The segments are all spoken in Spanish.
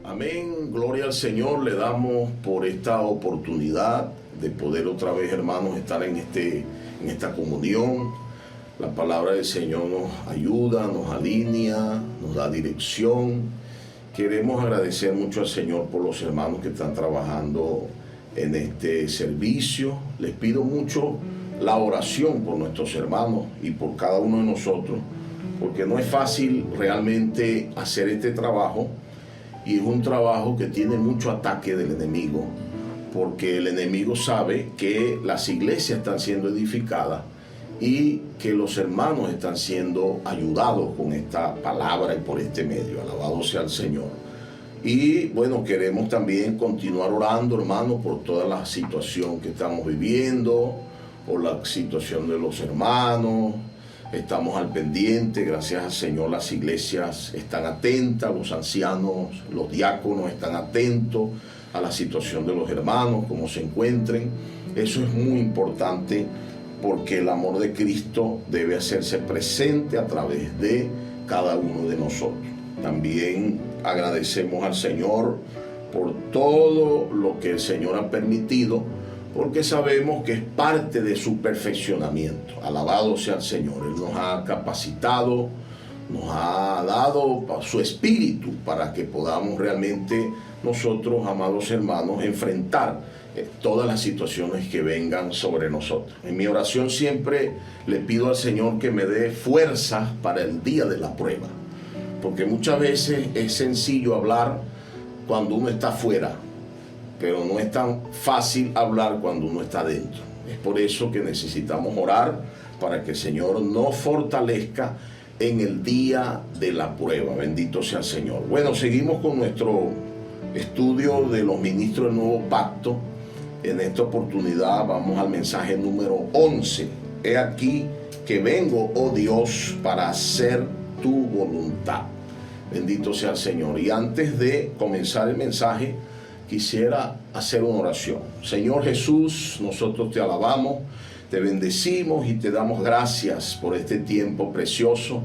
Amén, gloria al Señor. Le damos por esta oportunidad de poder otra vez, hermanos, estar en esta comunión. La palabra del Señor nos ayuda, nos alinea, nos da dirección. Queremos agradecer mucho al Señor por los hermanos que están trabajando en este servicio. Les pido mucho la oración por nuestros hermanos y por cada uno de nosotros, porque no es fácil realmente hacer este trabajo. Y es un trabajo que tiene mucho ataque del enemigo, porque el enemigo sabe que las iglesias están siendo edificadas y que los hermanos están siendo ayudados con esta palabra y por este medio. Alabado sea el Señor. Y bueno, queremos también continuar orando, hermanos, por toda la situación que estamos viviendo, por la situación de los hermanos. Estamos al pendiente, gracias al Señor las iglesias están atentas, los ancianos, los diáconos están atentos a la situación de los hermanos, cómo se encuentren. Eso es muy importante porque el amor de Cristo debe hacerse presente a través de cada uno de nosotros. También agradecemos al Señor por todo lo que el Señor ha permitido, porque sabemos que es parte de su perfeccionamiento. Alabado sea el Señor. Él nos ha capacitado, nos ha dado su espíritu para que podamos realmente nosotros, amados hermanos, enfrentar todas las situaciones que vengan sobre nosotros. En mi oración siempre le pido al Señor que me dé fuerzas para el día de la prueba, porque muchas veces es sencillo hablar cuando uno está afuera, pero no es tan fácil hablar cuando uno está dentro. Es por eso que necesitamos orar para que el Señor nos fortalezca en el día de la prueba. Bendito sea el Señor. Bueno, seguimos con nuestro estudio de los ministros del Nuevo Pacto. En esta oportunidad vamos al mensaje número 11. He aquí que vengo, oh Dios, para hacer tu voluntad. Bendito sea el Señor. Y antes de comenzar el mensaje, quisiera hacer una oración. Señor Jesús, nosotros te alabamos, te bendecimos y te damos gracias por este tiempo precioso.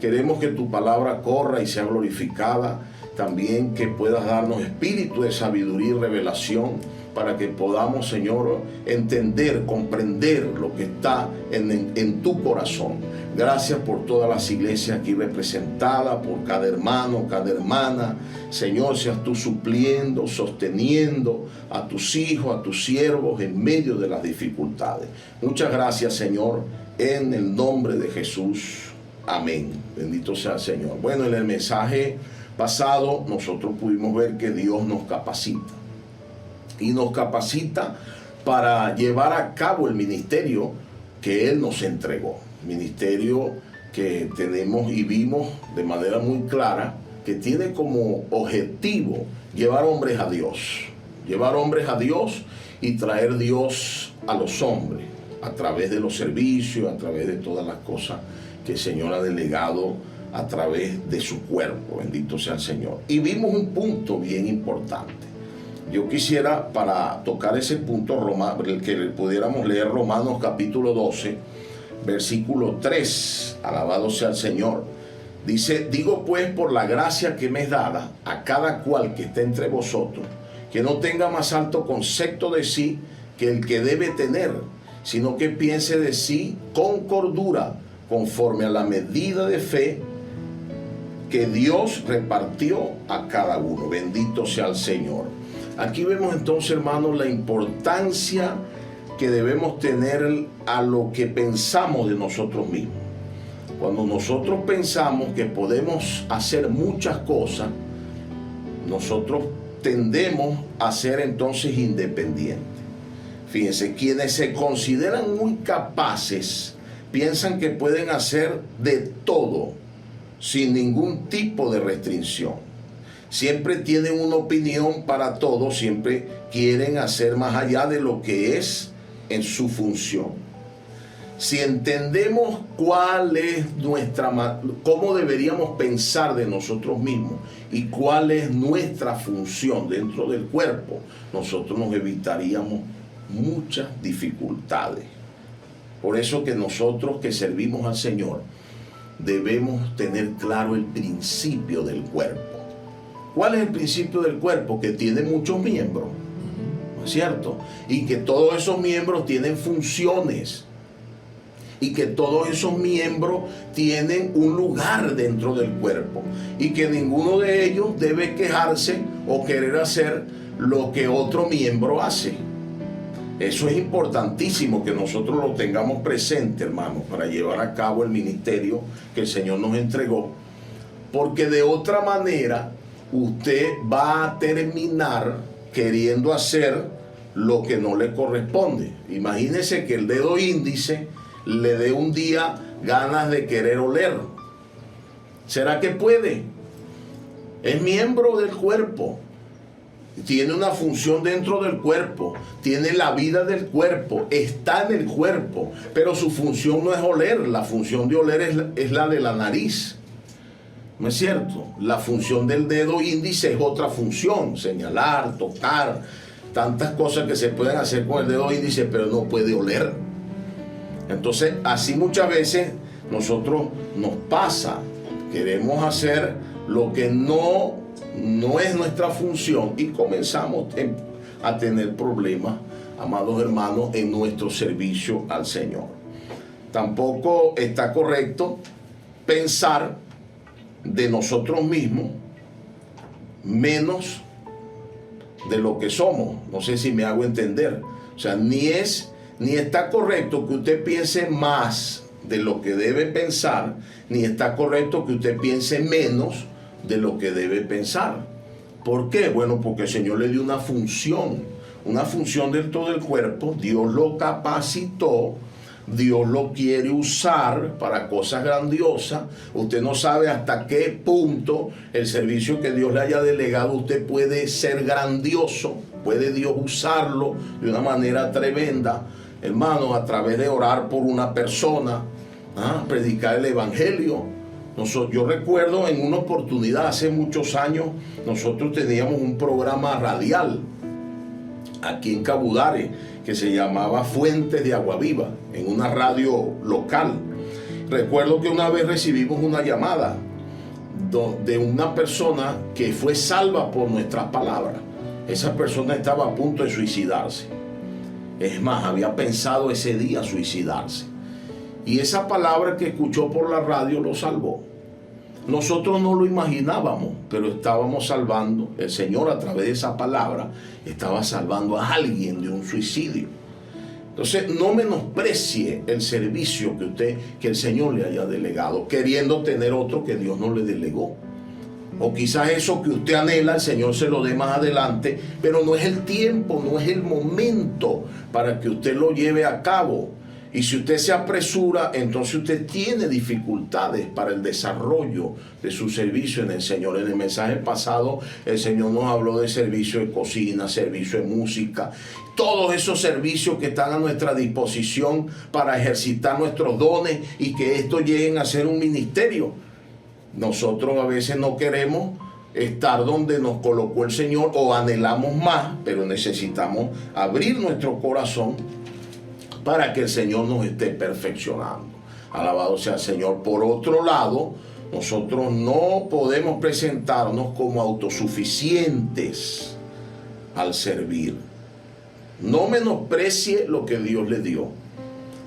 Queremos que tu palabra corra y sea glorificada. También que puedas darnos espíritu de sabiduría y revelación para que podamos, Señor, entender, comprender lo que está en tu corazón. Gracias por todas las iglesias aquí representadas, por cada hermano, cada hermana. Señor, seas tú supliendo, sosteniendo a tus hijos, a tus siervos en medio de las dificultades. Muchas gracias, Señor, en el nombre de Jesús. Amén. Bendito sea el Señor. Bueno, en el mensaje pasado nosotros pudimos ver que Dios nos capacita. Y nos capacita para llevar a cabo el ministerio que Él nos entregó. Ministerio que tenemos y vimos de manera muy clara que tiene como objetivo llevar hombres a Dios. Llevar hombres a Dios y traer Dios a los hombres a través de los servicios, a través de todas las cosas que el Señor ha delegado a través de su cuerpo. Bendito sea el Señor. Y vimos un punto bien importante. Yo quisiera, para tocar ese punto, que pudiéramos leer Romanos capítulo 12, versículo 3. Alabado sea el Señor. Dice: digo pues, por la gracia que me es dada a cada cual que esté entre vosotros, que no tenga más alto concepto de sí que el que debe tener, sino que piense de sí con cordura, conforme a la medida de fe que Dios repartió a cada uno. Bendito sea el Señor. Aquí vemos entonces, hermanos, la importancia que debemos tener a lo que pensamos de nosotros mismos. Cuando nosotros pensamos que podemos hacer muchas cosas, nosotros tendemos a ser entonces independientes. Fíjense, quienes se consideran muy capaces piensan que pueden hacer de todo sin ningún tipo de restricción. Siempre tienen una opinión para todo, siempre quieren hacer más allá de lo que es en su función. Si entendemos cuál es cómo deberíamos pensar de nosotros mismos y cuál es nuestra función dentro del cuerpo, nosotros nos evitaríamos muchas dificultades. Por eso que nosotros que servimos al Señor debemos tener claro el principio del cuerpo. ¿Cuál es el principio del cuerpo? Que tiene muchos miembros, ¿no es cierto? Y que todos esos miembros tienen funciones. Y que todos esos miembros tienen un lugar dentro del cuerpo. Y que ninguno de ellos debe quejarse o querer hacer lo que otro miembro hace. Eso es importantísimo que nosotros lo tengamos presente, hermanos, para llevar a cabo el ministerio que el Señor nos entregó. Porque de otra manera, usted va a terminar queriendo hacer lo que no le corresponde. Imagínese que el dedo índice le dé un día ganas de querer oler. ¿Será que puede? Es miembro del cuerpo. Tiene una función dentro del cuerpo, tiene la vida del cuerpo, está en el cuerpo, pero su función no es oler, la función de oler es la de la nariz. ¿No es cierto? La función del dedo índice es otra función, señalar, tocar, tantas cosas que se pueden hacer con el dedo índice, pero no puede oler. Entonces, así muchas veces nosotros nos pasa, queremos hacer lo que no es nuestra función y comenzamos a tener problemas, amados hermanos, en nuestro servicio al Señor. Tampoco está correcto pensar de nosotros mismos menos de lo que somos. No sé si me hago entender. O sea, ni está correcto que usted piense más de lo que debe pensar, ni está correcto que usted piense menos de lo que debe pensar. ¿Por qué? Bueno, porque el Señor le dio una función dentro del cuerpo. Dios lo capacitó, Dios lo quiere usar para cosas grandiosas. Usted no sabe hasta qué punto el servicio que Dios le haya delegado usted puede ser grandioso, puede Dios usarlo de una manera tremenda, hermanos, a través de orar por una persona, predicar el evangelio. Yo recuerdo en una oportunidad hace muchos años, nosotros teníamos un programa radial aquí en Cabudare que se llamaba Fuentes de Agua Viva, en una radio local. Recuerdo que una vez recibimos una llamada de una persona que fue salva por nuestras palabras. Esa persona estaba a punto de suicidarse. Es más, había pensado ese día suicidarse. Y esa palabra que escuchó por la radio lo salvó. Nosotros no lo imaginábamos, pero estábamos salvando. El Señor, a través de esa palabra, estaba salvando a alguien de un suicidio. Entonces, no menosprecie el servicio que el Señor le haya delegado, queriendo tener otro que Dios no le delegó. O quizás eso que usted anhela, el Señor se lo dé más adelante, pero no es el tiempo, no es el momento para que usted lo lleve a cabo. Y si usted se apresura, entonces usted tiene dificultades para el desarrollo de su servicio en el Señor. En el mensaje pasado, el Señor nos habló de servicio de cocina, servicio de música, todos esos servicios que están a nuestra disposición para ejercitar nuestros dones y que estos lleguen a ser un ministerio. Nosotros a veces no queremos estar donde nos colocó el Señor o anhelamos más, pero necesitamos abrir nuestro corazón para que el Señor nos esté perfeccionando. Alabado sea el Señor. Por otro lado, nosotros no podemos presentarnos como autosuficientes al servir. No menosprecie lo que Dios le dio.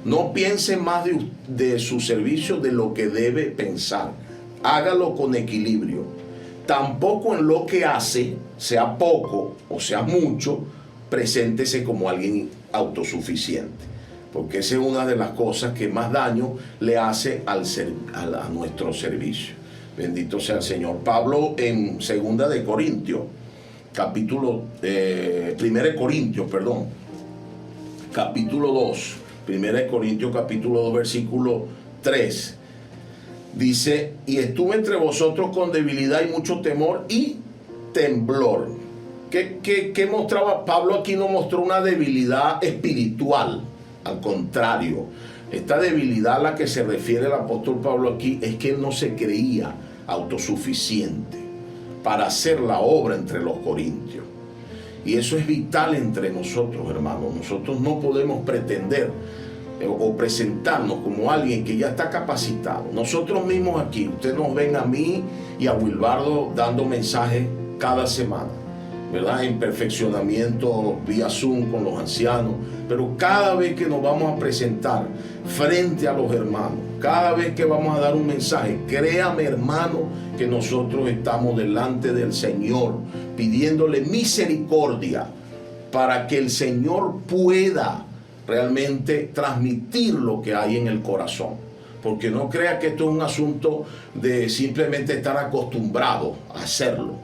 No piense más de su servicio de lo que debe pensar. Hágalo con equilibrio. Tampoco en lo que hace, sea poco o sea mucho, preséntese como alguien autosuficiente. Porque esa es una de las cosas que más daño le hace a nuestro servicio. Bendito sea el Señor. Pablo en 2 de Corintios, capítulo 2, 1 Corintios capítulo 2, versículo 3, dice: y estuve entre vosotros con debilidad y mucho temor y temblor. ¿Qué mostraba? Pablo aquí no mostró una debilidad espiritual. Al contrario, esta debilidad a la que se refiere el apóstol Pablo aquí es que él no se creía autosuficiente para hacer la obra entre los corintios. Y eso es vital entre nosotros, hermanos. Nosotros no podemos pretender o presentarnos como alguien que ya está capacitado. Nosotros mismos aquí, ustedes nos ven a mí y a Wilbardo dando mensajes cada semana, ¿verdad? En perfeccionamiento vía Zoom con los ancianos. Pero cada vez que nos vamos a presentar frente a los hermanos, cada vez que vamos a dar un mensaje, créame, hermano, que nosotros estamos delante del Señor pidiéndole misericordia para que el Señor pueda realmente transmitir lo que hay en el corazón. Porque no crea que esto es un asunto de simplemente estar acostumbrado a hacerlo,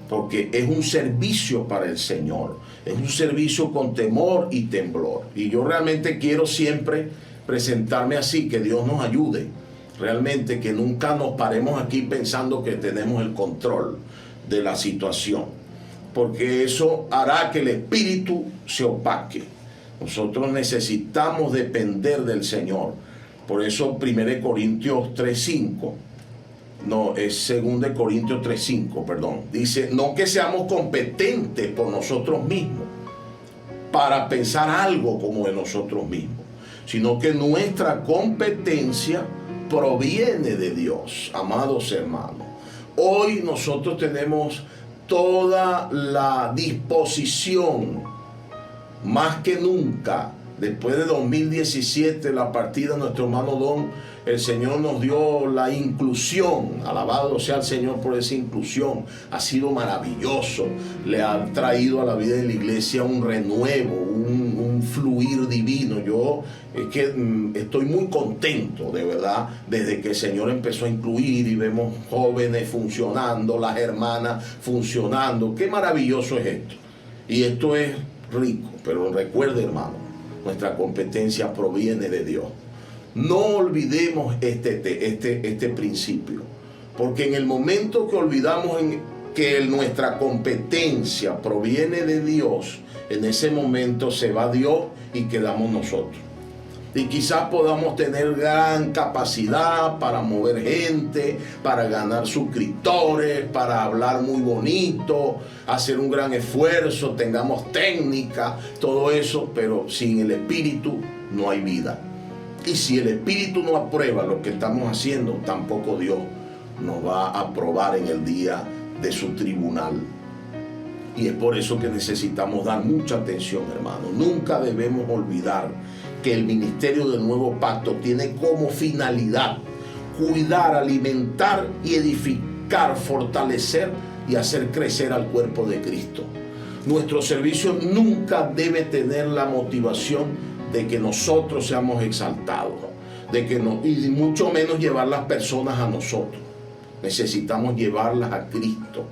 porque es un servicio para el Señor, es un servicio con temor y temblor. Y yo realmente quiero siempre presentarme así, que Dios nos ayude, realmente que nunca nos paremos aquí pensando que tenemos el control de la situación, porque eso hará que el espíritu se opaque. Nosotros necesitamos depender del Señor. Por eso 1 Corintios 3:5, no, es 2 Corintios 3:5, perdón. Dice, no que seamos competentes por nosotros mismos para pensar algo como de nosotros mismos, sino que nuestra competencia proviene de Dios, amados hermanos. Hoy nosotros tenemos toda la disposición, más que nunca, después de 2017, la partida de nuestro hermano Don, el Señor nos dio la inclusión. Alabado sea el Señor por esa inclusión. Ha sido maravilloso. Le ha traído a la vida de la iglesia un renuevo, un fluir divino. Yo es que estoy muy contento, de verdad, desde que el Señor empezó a incluir y vemos jóvenes funcionando, las hermanas funcionando. Qué maravilloso es esto. Y esto es rico, pero recuerde, hermano, nuestra competencia proviene de Dios. No olvidemos este principio, porque en el momento que olvidamos que nuestra competencia proviene de Dios, en ese momento se va Dios y quedamos nosotros. Y quizás podamos tener gran capacidad para mover gente, para ganar suscriptores, para hablar muy bonito, hacer un gran esfuerzo, tengamos técnica, todo eso, pero sin el Espíritu no hay vida. Y si el Espíritu no aprueba lo que estamos haciendo, tampoco Dios nos va a aprobar en el día de su tribunal. Y es por eso que necesitamos dar mucha atención, hermano. Nunca debemos olvidar que el ministerio del Nuevo Pacto tiene como finalidad cuidar, alimentar y edificar, fortalecer y hacer crecer al cuerpo de Cristo. Nuestro servicio nunca debe tener la motivación de que nosotros seamos exaltados, y mucho menos llevar las personas a nosotros. Necesitamos llevarlas a Cristo.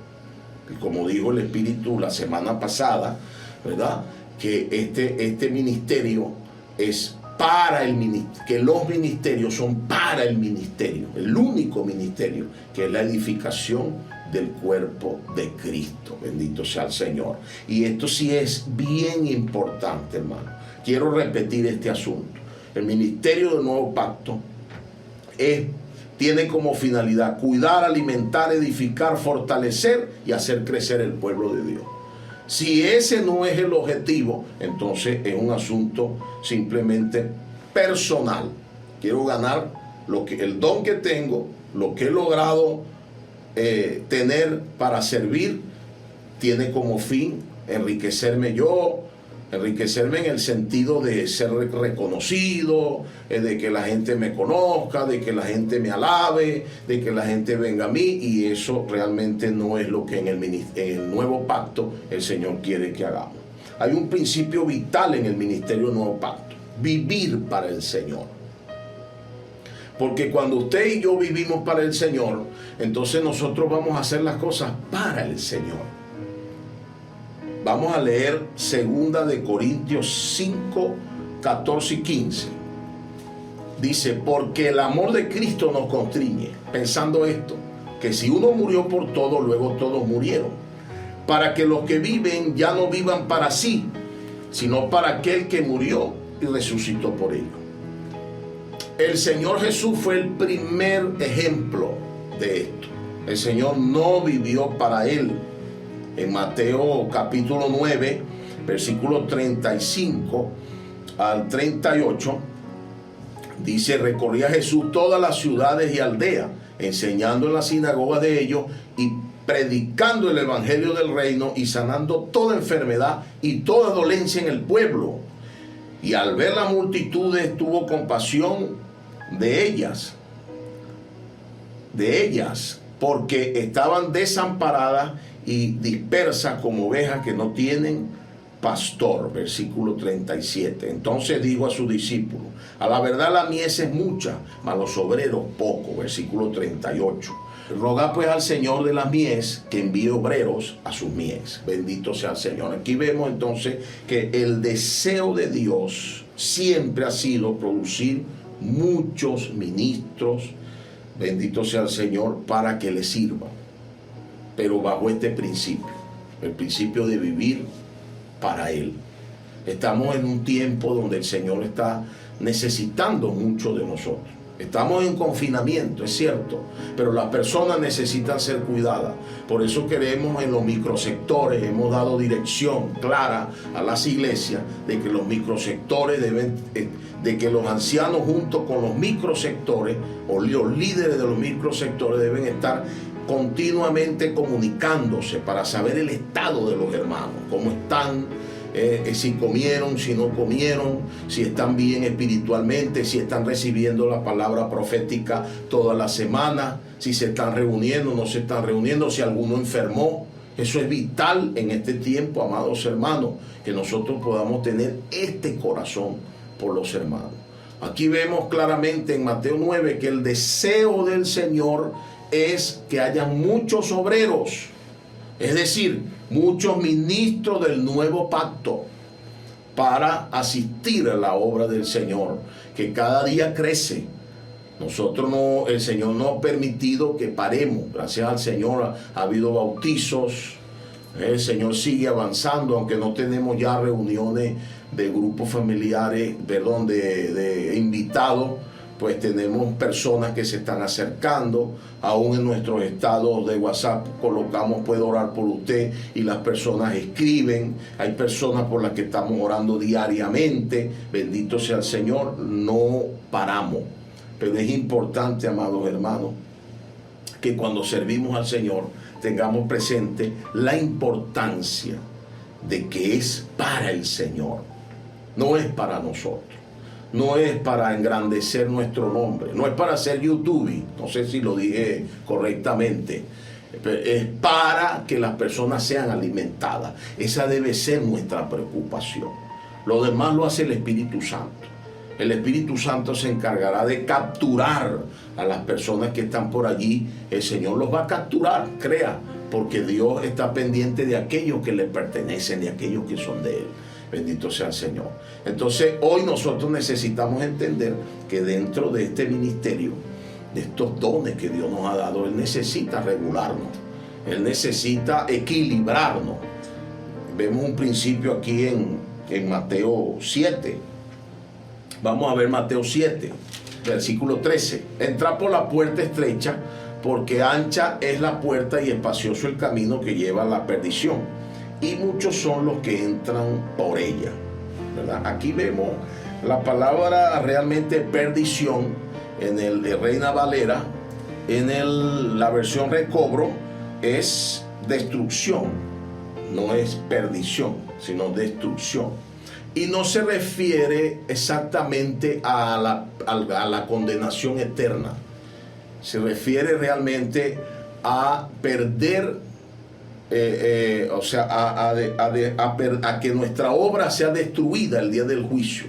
Y como dijo el Espíritu la semana pasada, ¿verdad?, que este ministerio es para el ministerio, que los ministerios son para el ministerio, el único ministerio, que es la edificación del cuerpo de Cristo. Bendito sea el Señor. Y esto sí es bien importante, hermano. Quiero repetir este asunto. El ministerio del Nuevo Pacto tiene como finalidad cuidar, alimentar, edificar, fortalecer y hacer crecer el pueblo de Dios. Si ese no es el objetivo, entonces es un asunto simplemente personal. Quiero ganar el don que tengo, lo que he logrado tener para servir, tiene como fin enriquecerme yo, enriquecerme en el sentido de ser reconocido, de que la gente me conozca, de que la gente me alabe, de que la gente venga a mí, y eso realmente no es lo que en el Nuevo Pacto el Señor quiere que hagamos. Hay un principio vital en el ministerio del Nuevo Pacto: vivir para el Señor. Porque cuando usted y yo vivimos para el Señor, entonces nosotros vamos a hacer las cosas para el Señor. Vamos a leer 2 Corintios 5, 14 y 15. Dice, porque el amor de Cristo nos constriñe, pensando esto, que si uno murió por todos, luego todos murieron, para que los que viven ya no vivan para sí, sino para aquel que murió y resucitó por ellos. El Señor Jesús fue el primer ejemplo de esto. El Señor no vivió para Él. En Mateo capítulo 9, versículo 35 al 38, dice: recorría Jesús todas las ciudades y aldeas, enseñando en la sinagoga de ellos y predicando el evangelio del reino y sanando toda enfermedad y toda dolencia en el pueblo. Y al ver las multitudes tuvo compasión de ellas, porque estaban desamparadas y dispersas como ovejas que no tienen pastor. Versículo 37. Entonces dijo a sus discípulos: a la verdad la mies es mucha, mas los obreros pocos. Versículo 38. Rogad pues al Señor de la mies que envíe obreros a sus mies. Bendito sea el Señor. Aquí vemos entonces que el deseo de Dios siempre ha sido producir muchos ministros, bendito sea el Señor, para que le sirvan, pero bajo este principio, el principio de vivir para Él. Estamos en un tiempo donde el Señor está necesitando mucho de nosotros. Estamos en confinamiento, es cierto, pero las personas necesitan ser cuidadas. Por eso queremos en los microsectores, hemos dado dirección clara a las iglesias de que los microsectores deben, de que los ancianos junto con los microsectores o los líderes de los microsectores deben estar continuamente comunicándose para saber el estado de los hermanos, cómo están, si comieron, si no comieron, si están bien espiritualmente, si están recibiendo la palabra profética toda la semana, si se están reuniendo, no se están reuniendo, si alguno enfermó. Eso es vital en este tiempo, amados hermanos, que nosotros podamos tener este corazón por los hermanos. Aquí vemos claramente en Mateo 9 que el deseo del Señor es que haya muchos obreros, es decir, muchos ministros del nuevo pacto para asistir a la obra del Señor, que cada día crece. El Señor no ha permitido que paremos. Gracias al Señor ha habido bautizos. El Señor sigue avanzando, aunque no tenemos ya reuniones de grupos familiares, de invitados. Pues tenemos personas que se están acercando. Aún en nuestros estados de WhatsApp colocamos: puedo orar por usted, y las personas escriben. Hay personas por las que estamos orando diariamente. Bendito sea el Señor. No paramos. Pero es importante, amados hermanos, que cuando servimos al Señor tengamos presente la importancia de que es para el Señor, no es para nosotros. No es para engrandecer nuestro nombre, no es para ser YouTube, no sé si lo dije correctamente, es para que las personas sean alimentadas. Esa debe ser nuestra preocupación. Lo demás lo hace el Espíritu Santo. El Espíritu Santo se encargará de capturar a las personas que están por allí. El Señor los va a capturar, crea, porque Dios está pendiente de aquellos que le pertenecen, de aquellos que son de Él. Bendito sea el Señor. Entonces hoy nosotros necesitamos entender que dentro de este ministerio, de estos dones que Dios nos ha dado, Él necesita regularnos, Él necesita equilibrarnos. Vemos un principio aquí en Mateo 7. Vamos a ver Mateo 7, versículo 13. Entrad por la puerta estrecha, porque ancha es la puerta y espacioso el camino que lleva a la perdición, y muchos son los que entran por ella, ¿verdad? Aquí vemos la palabra realmente perdición en el de Reina Valera. En la versión recobro es destrucción, no es perdición, sino destrucción. Y no se refiere exactamente a la condenación eterna. Se refiere realmente a perder, a que nuestra obra sea destruida el día del juicio.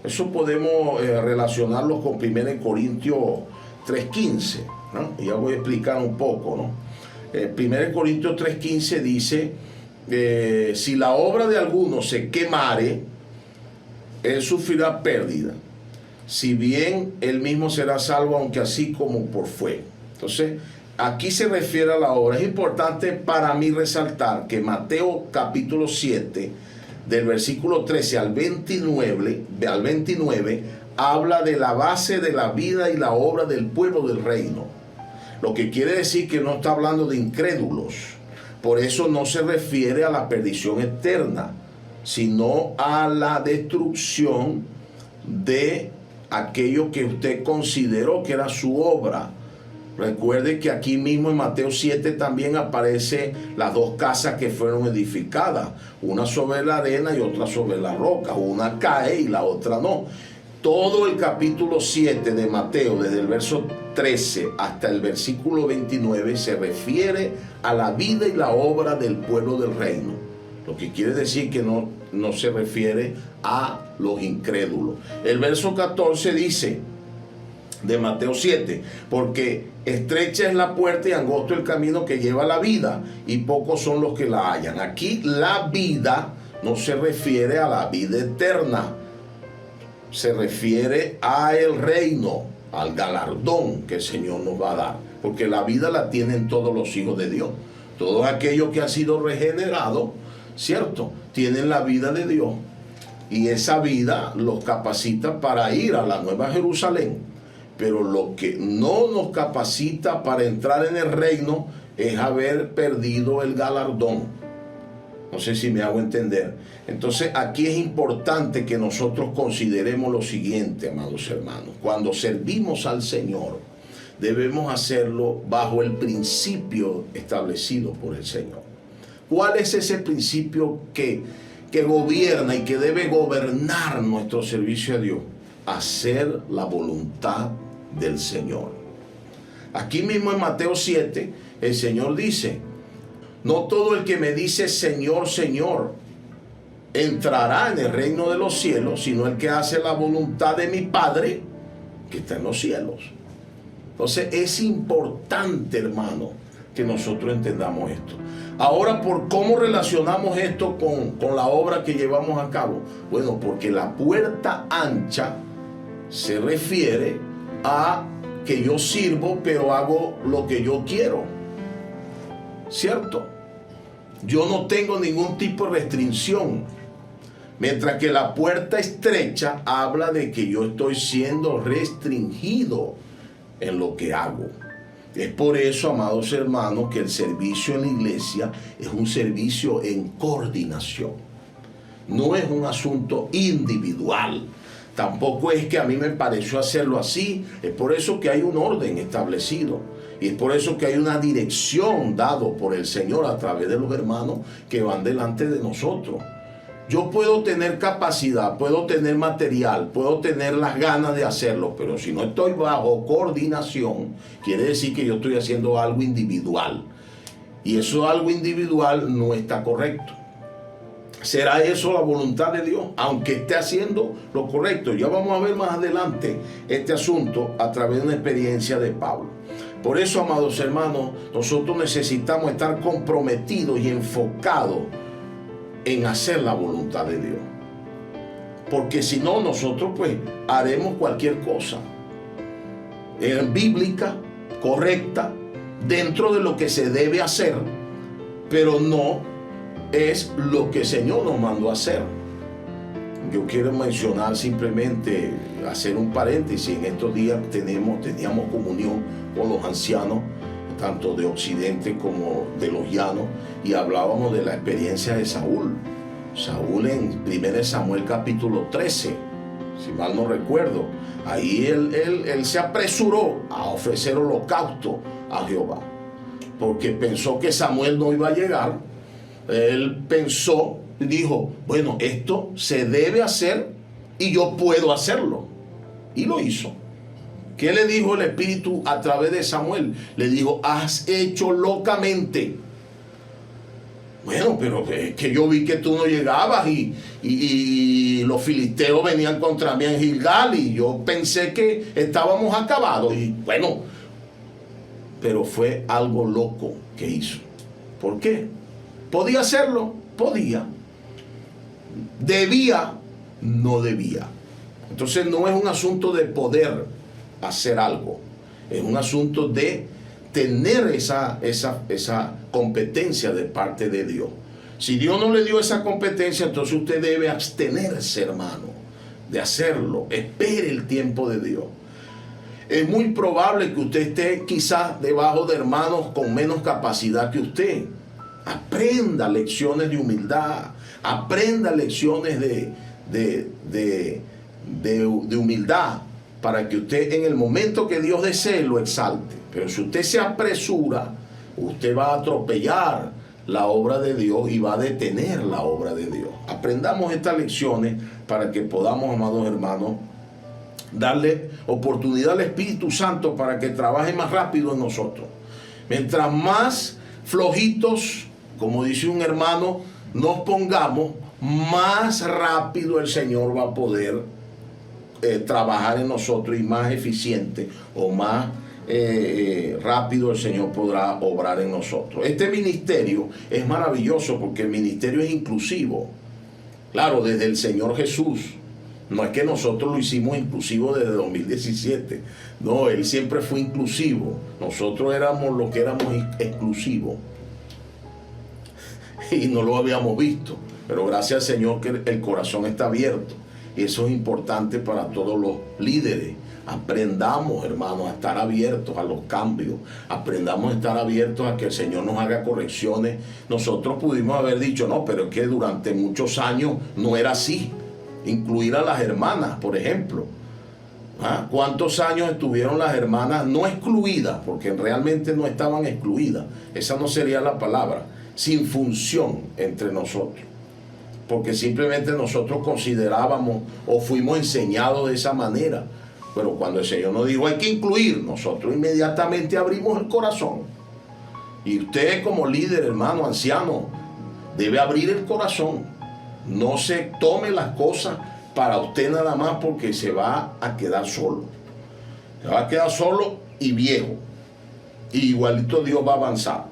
Eso podemos relacionarlo con 1 Corintios 3:15, ¿no? Y ya voy a explicar un poco, ¿no? 1 Corintios 3:15 dice: si la obra de alguno se quemare, él sufrirá pérdida, si bien él mismo será salvo, aunque así como por fuego. Entonces, aquí se refiere a la obra. Es importante para mí resaltar que Mateo capítulo 7, del versículo 13 al 29, habla de la base de la vida y la obra del pueblo del reino. Lo que quiere decir que no está hablando de incrédulos, Por eso no se refiere a la perdición eterna, sino a la destrucción de aquello que usted consideró que era su obra. Recuerde que aquí mismo en Mateo 7 también aparece las dos casas que fueron edificadas, una sobre la arena y otra sobre la roca. Una cae y la otra no. Todo el capítulo 7 de Mateo, desde el verso 13 hasta el versículo 29, se refiere a la vida y la obra del pueblo del reino. Lo que quiere decir que no se refiere a los incrédulos. El verso 14 dice de Mateo 7, porque estrecha es la puerta y angosto el camino que lleva a la vida, y pocos son los que la hallan. Aquí la vida no se refiere a la vida eterna, se refiere a el reino, al galardón que el Señor nos va a dar, porque la vida la tienen todos los hijos de Dios. Todos aquellos que han sido regenerados, ¿cierto?, tienen la vida de Dios, y esa vida los capacita para ir a la Nueva Jerusalén. Pero lo que no nos capacita para entrar en el reino es haber perdido el galardón. No sé si me hago entender. Entonces aquí es importante que nosotros consideremos lo siguiente, amados hermanos. Cuando servimos al Señor, debemos hacerlo bajo el principio establecido por el Señor. ¿Cuál es ese principio que gobierna y que debe gobernar nuestro servicio a Dios? Hacer la voluntad del Señor. Aquí mismo en Mateo 7, el Señor dice: no todo el que me dice Señor, Señor, entrará en el reino de los cielos, sino el que hace la voluntad de mi Padre que está en los cielos. Entonces es importante, hermano, que nosotros entendamos esto. Ahora, ¿por cómo relacionamos esto con la obra que llevamos a cabo? Bueno, porque la puerta ancha se refiere a que yo sirvo, pero hago lo que yo quiero, ¿cierto? Yo no tengo ningún tipo de restricción. Mientras que la puerta estrecha habla de que yo estoy siendo restringido en lo que hago. Es por eso, amados hermanos, que el servicio en la iglesia es un servicio en coordinación. No es un asunto individual. Tampoco es que a mí me pareció hacerlo así. Es por eso que hay un orden establecido. Y es por eso que hay una dirección dada por el Señor a través de los hermanos que van delante de nosotros. Yo puedo tener capacidad, puedo tener material, puedo tener las ganas de hacerlo, pero si no estoy bajo coordinación, quiere decir que yo estoy haciendo algo individual. Y eso algo individual no está correcto. ¿Será eso la voluntad de Dios? Aunque esté haciendo lo correcto. Ya vamos a ver más adelante este asunto a través de una experiencia de Pablo. Por eso, amados hermanos, nosotros necesitamos estar comprometidos y enfocados en hacer la voluntad de Dios. Porque si no, nosotros pues haremos cualquier cosa. Bíblica, correcta, dentro de lo que se debe hacer, pero no es lo que el Señor nos mandó a hacer. Yo quiero mencionar simplemente, hacer un paréntesis. En estos días teníamos comunión con los ancianos, tanto de Occidente como de los llanos, y hablábamos de la experiencia de Saúl. Saúl en 1 Samuel capítulo 13, si mal no recuerdo, ahí él se apresuró a ofrecer holocausto a Jehová, porque pensó que Samuel no iba a llegar. Él pensó, dijo, bueno, esto se debe hacer y yo puedo hacerlo. Y lo hizo. ¿Qué le dijo el Espíritu a través de Samuel? Le dijo: has hecho locamente. Bueno, pero es que yo vi que tú no llegabas y los filisteos venían contra mí en Gilgal y yo pensé que estábamos acabados. Y bueno, pero fue algo loco que hizo. ¿Por qué? ¿Podía hacerlo? Podía. ¿Debía? No debía. Entonces no es un asunto de poder hacer algo. Es un asunto de tener esa competencia de parte de Dios. Si Dios no le dio esa competencia, entonces usted debe abstenerse, hermano, de hacerlo. Espere el tiempo de Dios. Es muy probable que usted esté quizás debajo de hermanos con menos capacidad que usted. Aprenda lecciones de humildad, aprenda lecciones de humildad, para que usted en el momento que Dios desee lo exalte. Pero si usted se apresura, usted va a atropellar la obra de Dios y va a detener la obra de Dios. Aprendamos estas lecciones para que podamos, amados hermanos, darle oportunidad al Espíritu Santo para que trabaje más rápido en nosotros. Mientras más flojitos, como dice un hermano, nos pongamos, más rápido el Señor va a poder trabajar en nosotros, y más eficiente o más rápido el Señor podrá obrar en nosotros. Este ministerio es maravilloso porque el ministerio es inclusivo. Claro, desde el Señor Jesús. No es que nosotros lo hicimos inclusivo desde 2017. No, Él siempre fue inclusivo. Nosotros éramos los que éramos exclusivos. Y no lo habíamos visto. Pero gracias al Señor que el corazón está abierto. Y eso es importante para todos los líderes. Aprendamos, hermanos, a estar abiertos a los cambios. Aprendamos a estar abiertos a que el Señor nos haga correcciones. Nosotros pudimos haber dicho, no, pero es que durante muchos años no era así. Incluir a las hermanas, por ejemplo. ¿Cuántos años estuvieron las hermanas no excluidas? Porque realmente no estaban excluidas. Esa no sería la palabra. Sin función entre nosotros. Porque simplemente nosotros considerábamos o fuimos enseñados de esa manera. Pero cuando el Señor nos dijo hay que incluir, nosotros inmediatamente abrimos el corazón. Y usted como líder, hermano, anciano, debe abrir el corazón. No se tome las cosas para usted nada más, porque se va a quedar solo. Se va a quedar solo y viejo. Y igualito Dios va a avanzar.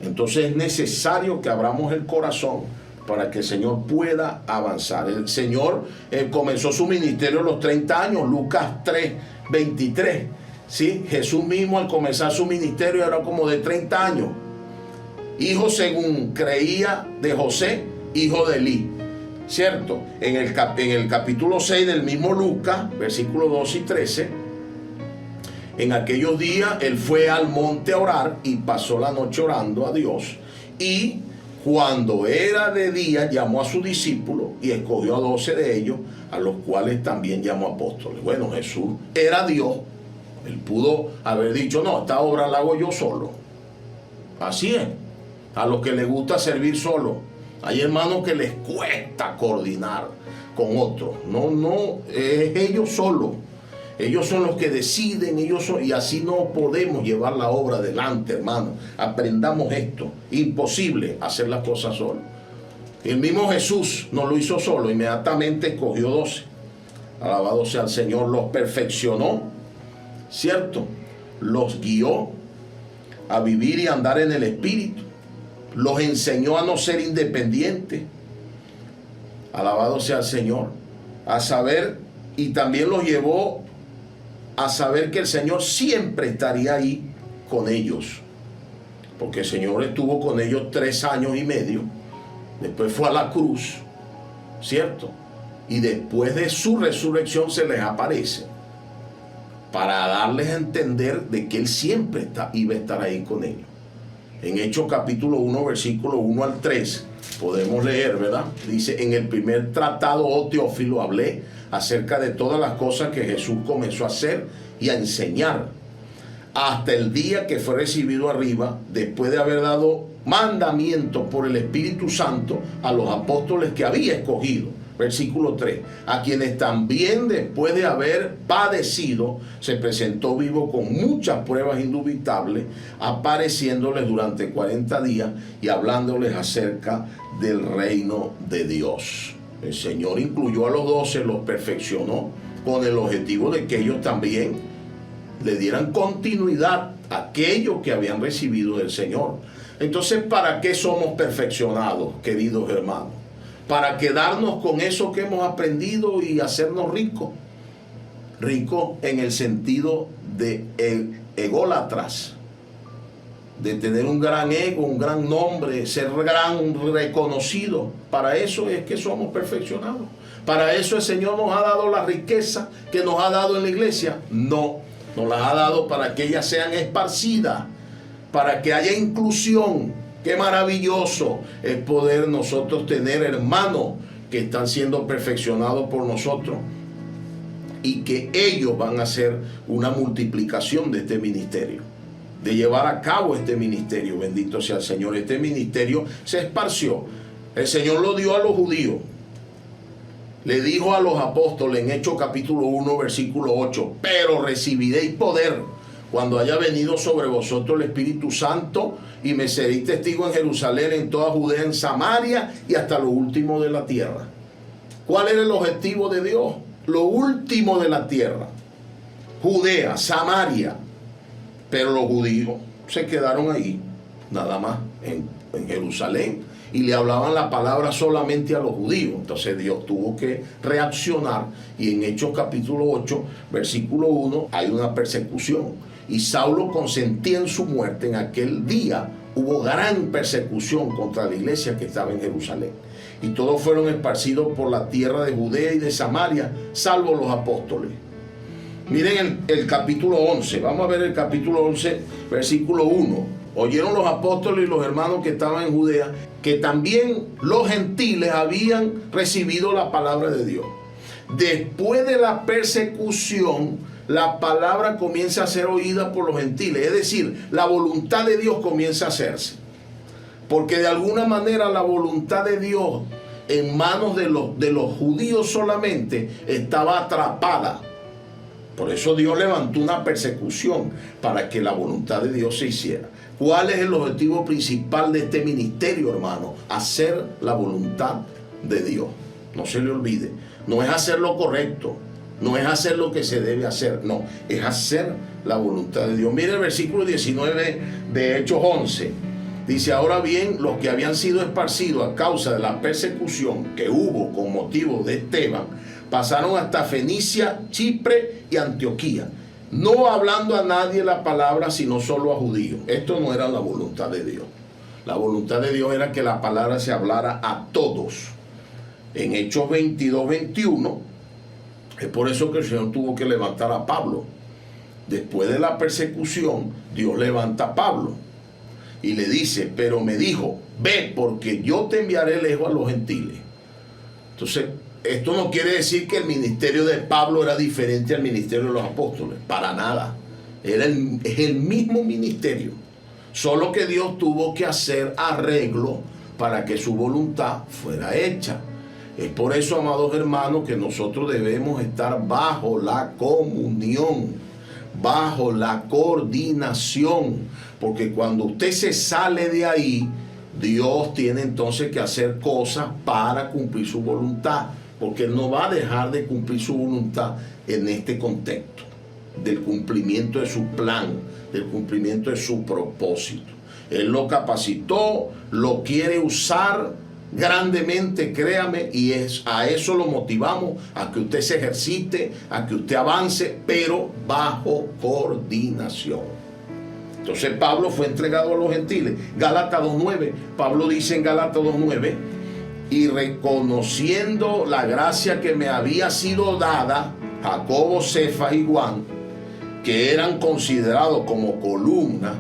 Entonces es necesario que abramos el corazón para que el Señor pueda avanzar. El Señor comenzó su ministerio a los 30 años, Lucas 3:23. ¿Sí? Jesús mismo al comenzar su ministerio era como de 30 años. Hijo, según creía, de José, hijo de Elí. ¿Cierto? En el capítulo 6 del mismo Lucas, versículos 12 y 13, en aquellos días él fue al monte a orar y pasó la noche orando a Dios. Y cuando era de día llamó a sus discípulos y escogió a 12 de ellos, a los cuales también llamó apóstoles. Bueno, Jesús era Dios. Él pudo haber dicho, no, esta obra la hago yo solo. Así es. A los que les gusta servir solo. Hay hermanos que les cuesta coordinar con otros. No, es ellos solos. Ellos son los que deciden, y así no podemos llevar la obra adelante, hermano. Aprendamos esto. Imposible hacer las cosas solo. El mismo Jesús no lo hizo solo, inmediatamente escogió 12. Alabado sea el Señor, los perfeccionó, ¿cierto? Los guió a vivir y andar en el Espíritu. Los enseñó a no ser independientes. Alabado sea el Señor. A saber, y también los llevó a saber que el Señor siempre estaría ahí con ellos. Porque el Señor estuvo con ellos 3 años y medio. Después fue a la cruz, ¿cierto? Y después de su resurrección se les aparece para darles a entender de que Él siempre iba a estar ahí con ellos. En Hechos capítulo 1, versículo 1 al 3, podemos leer, ¿verdad? Dice, en el primer tratado, oh Teófilo, hablé acerca de todas las cosas que Jesús comenzó a hacer y a enseñar, hasta el día que fue recibido arriba, después de haber dado mandamiento por el Espíritu Santo a los apóstoles que había escogido. Versículo 3, a quienes también después de haber padecido se presentó vivo con muchas pruebas indubitables, apareciéndoles durante 40 días y hablándoles acerca del reino de Dios. El Señor incluyó a los 12, los perfeccionó con el objetivo de que ellos también le dieran continuidad a aquello que habían recibido del Señor. Entonces, ¿para qué somos perfeccionados, queridos hermanos? Para quedarnos con eso que hemos aprendido y hacernos ricos. Ricos en el sentido de ególatras, de tener un gran ego, un gran nombre, ser gran reconocido. Para eso es que somos perfeccionados. Para eso el Señor nos ha dado la riqueza que nos ha dado en la iglesia. No, nos las ha dado para que ellas sean esparcidas, para que haya inclusión, Qué maravilloso es poder nosotros tener hermanos que están siendo perfeccionados por nosotros y que ellos van a hacer una multiplicación de este ministerio, de llevar a cabo este ministerio. Bendito sea el Señor. Este ministerio se esparció. El Señor lo dio a los judíos. Le dijo a los apóstoles en Hechos capítulo 1 versículo 8: pero recibiréis poder cuando haya venido sobre vosotros el Espíritu Santo, y me seréis testigo en Jerusalén, en toda Judea, en Samaria y hasta lo último de la tierra. ¿Cuál era el objetivo de Dios? Lo último de la tierra. Judea, Samaria. Pero los judíos se quedaron ahí, nada más, en Jerusalén. Y le hablaban la palabra solamente a los judíos. Entonces Dios tuvo que reaccionar. Y en Hechos capítulo 8, versículo 1, hay una persecución. Y Saulo consentía en su muerte. En aquel día hubo gran persecución contra la iglesia que estaba en Jerusalén. Y todos fueron esparcidos por la tierra de Judea y de Samaria, salvo los apóstoles. Miren el capítulo 11. Vamos a ver el capítulo 11, versículo 1. Oyeron los apóstoles y los hermanos que estaban en Judea que también los gentiles habían recibido la palabra de Dios. Después de la persecución, la palabra comienza a ser oída por los gentiles. Es decir, la voluntad de Dios comienza a hacerse. Porque de alguna manera la voluntad de Dios en manos de los judíos solamente estaba atrapada. Por eso Dios levantó una persecución para que la voluntad de Dios se hiciera. ¿Cuál es el objetivo principal de este ministerio, hermano? Hacer la voluntad de Dios. No se le olvide. No es hacer lo correcto. No es hacer lo que se debe hacer. No, es hacer la voluntad de Dios. Mire el versículo 19 de Hechos 11. Dice: ahora bien, los que habían sido esparcidos a causa de la persecución que hubo con motivo de Esteban, pasaron hasta Fenicia, Chipre y Antioquía, no hablando a nadie la palabra, sino solo a judíos. Esto no era la voluntad de Dios. La voluntad de Dios era que la palabra se hablara a todos. En Hechos 22, 21, es por eso que el Señor tuvo que levantar a Pablo. Después de la persecución, Dios levanta a Pablo y le dice: pero me dijo, ve, porque yo te enviaré lejos a los gentiles. Entonces, esto no quiere decir que el ministerio de Pablo era diferente al ministerio de los apóstoles, para nada. Es el mismo ministerio, solo que Dios tuvo que hacer arreglo para que su voluntad fuera hecha. Es por eso, amados hermanos, que nosotros debemos estar bajo la comunión, bajo la coordinación, porque cuando usted se sale de ahí, Dios tiene entonces que hacer cosas para cumplir su voluntad, porque Él no va a dejar de cumplir su voluntad en este contexto del cumplimiento de su plan, del cumplimiento de su propósito. Él lo capacitó, lo quiere usar grandemente, créame, y a eso lo motivamos, a que usted se ejercite, a que usted avance, pero bajo coordinación. Entonces Pablo fue entregado a los gentiles. Gálatas 2:9, Pablo dice en Gálatas 2:9: y reconociendo la gracia que me había sido dada, Jacobo, Cefas y Juan, que eran considerados como columna,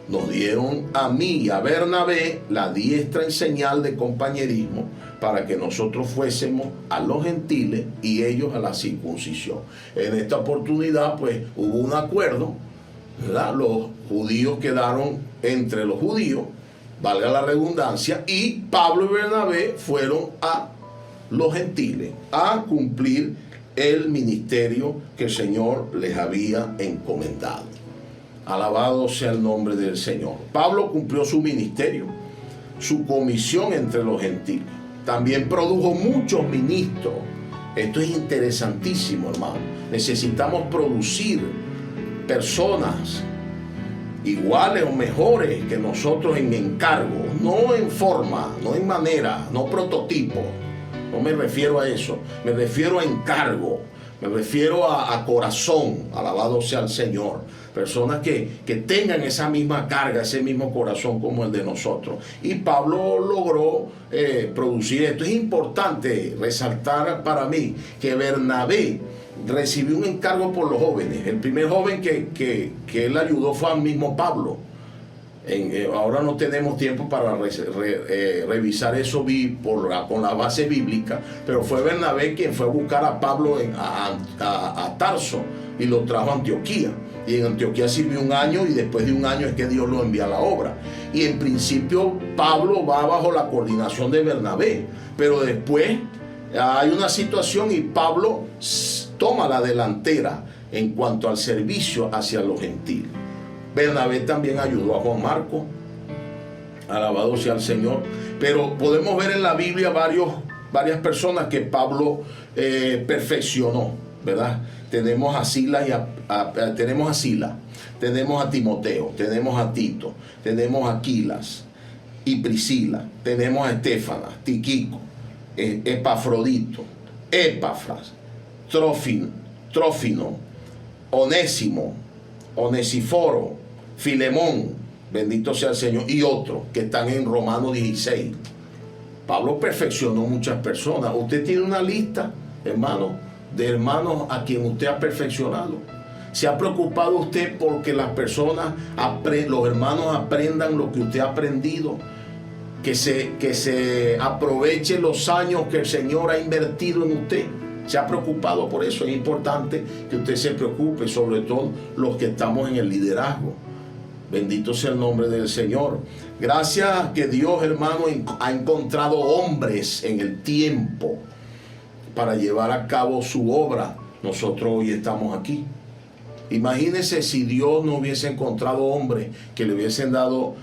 nos dieron a mí y a Bernabé la diestra en señal de compañerismo, para que nosotros fuésemos a los gentiles y ellos a la circuncisión. En esta oportunidad, pues, hubo un acuerdo, ¿verdad? Los judíos quedaron entre los judíos, valga la redundancia, y Pablo y Bernabé fueron a los gentiles a cumplir el ministerio que el Señor les había encomendado. Alabado sea el nombre del Señor. Pablo cumplió su ministerio, su comisión entre los gentiles. También produjo muchos ministros. Esto es interesantísimo, hermano. Necesitamos producir personas iguales o mejores que nosotros en encargo, no en forma, no en manera, no prototipo. No me refiero a eso, me refiero a encargo, me refiero a corazón. Alabado sea el Señor. Personas que tengan esa misma carga, ese mismo corazón como el de nosotros. Y Pablo logró producir esto. Es importante resaltar para mí que Bernabé recibió un encargo por los jóvenes. El primer joven que él ayudó fue al mismo Pablo. Ahora no tenemos tiempo para revisar eso con la base bíblica, pero fue Bernabé quien fue a buscar a Pablo a Tarso y lo trajo a Antioquía. Y en Antioquía sirvió 1 año, y después de 1 año es que Dios lo envía a la obra. Y en principio Pablo va bajo la coordinación de Bernabé, pero después hay una situación y Pablo toma la delantera en cuanto al servicio hacia los gentiles. Bernabé también ayudó a Juan Marcos, alabado sea el Señor. Pero podemos ver en la Biblia varias personas que Pablo perfeccionó, ¿verdad? Tenemos a Silas tenemos a Timoteo, tenemos a Tito, tenemos a Aquilas y Priscila, tenemos a Estéfanas, Tíquico, Epafrodito, Epafras, Trófimo, Onésimo, Onesíforo, Filemón, bendito sea el Señor, y otros que están en Romanos 16. Pablo perfeccionó muchas personas. Usted tiene una lista, hermano, de hermanos a quien usted ha perfeccionado. ¿Se ha preocupado usted porque las personas, los hermanos aprendan lo que usted ha aprendido? Que se aproveche los años que el Señor ha invertido en usted. ¿Se ha preocupado por eso? Es importante que usted se preocupe, sobre todo los que estamos en el liderazgo. Bendito sea el nombre del Señor. Gracias que Dios, hermano, ha encontrado hombres en el tiempo para llevar a cabo su obra. Nosotros hoy estamos aquí. Imagínense si Dios no hubiese encontrado hombres que le hubiesen dado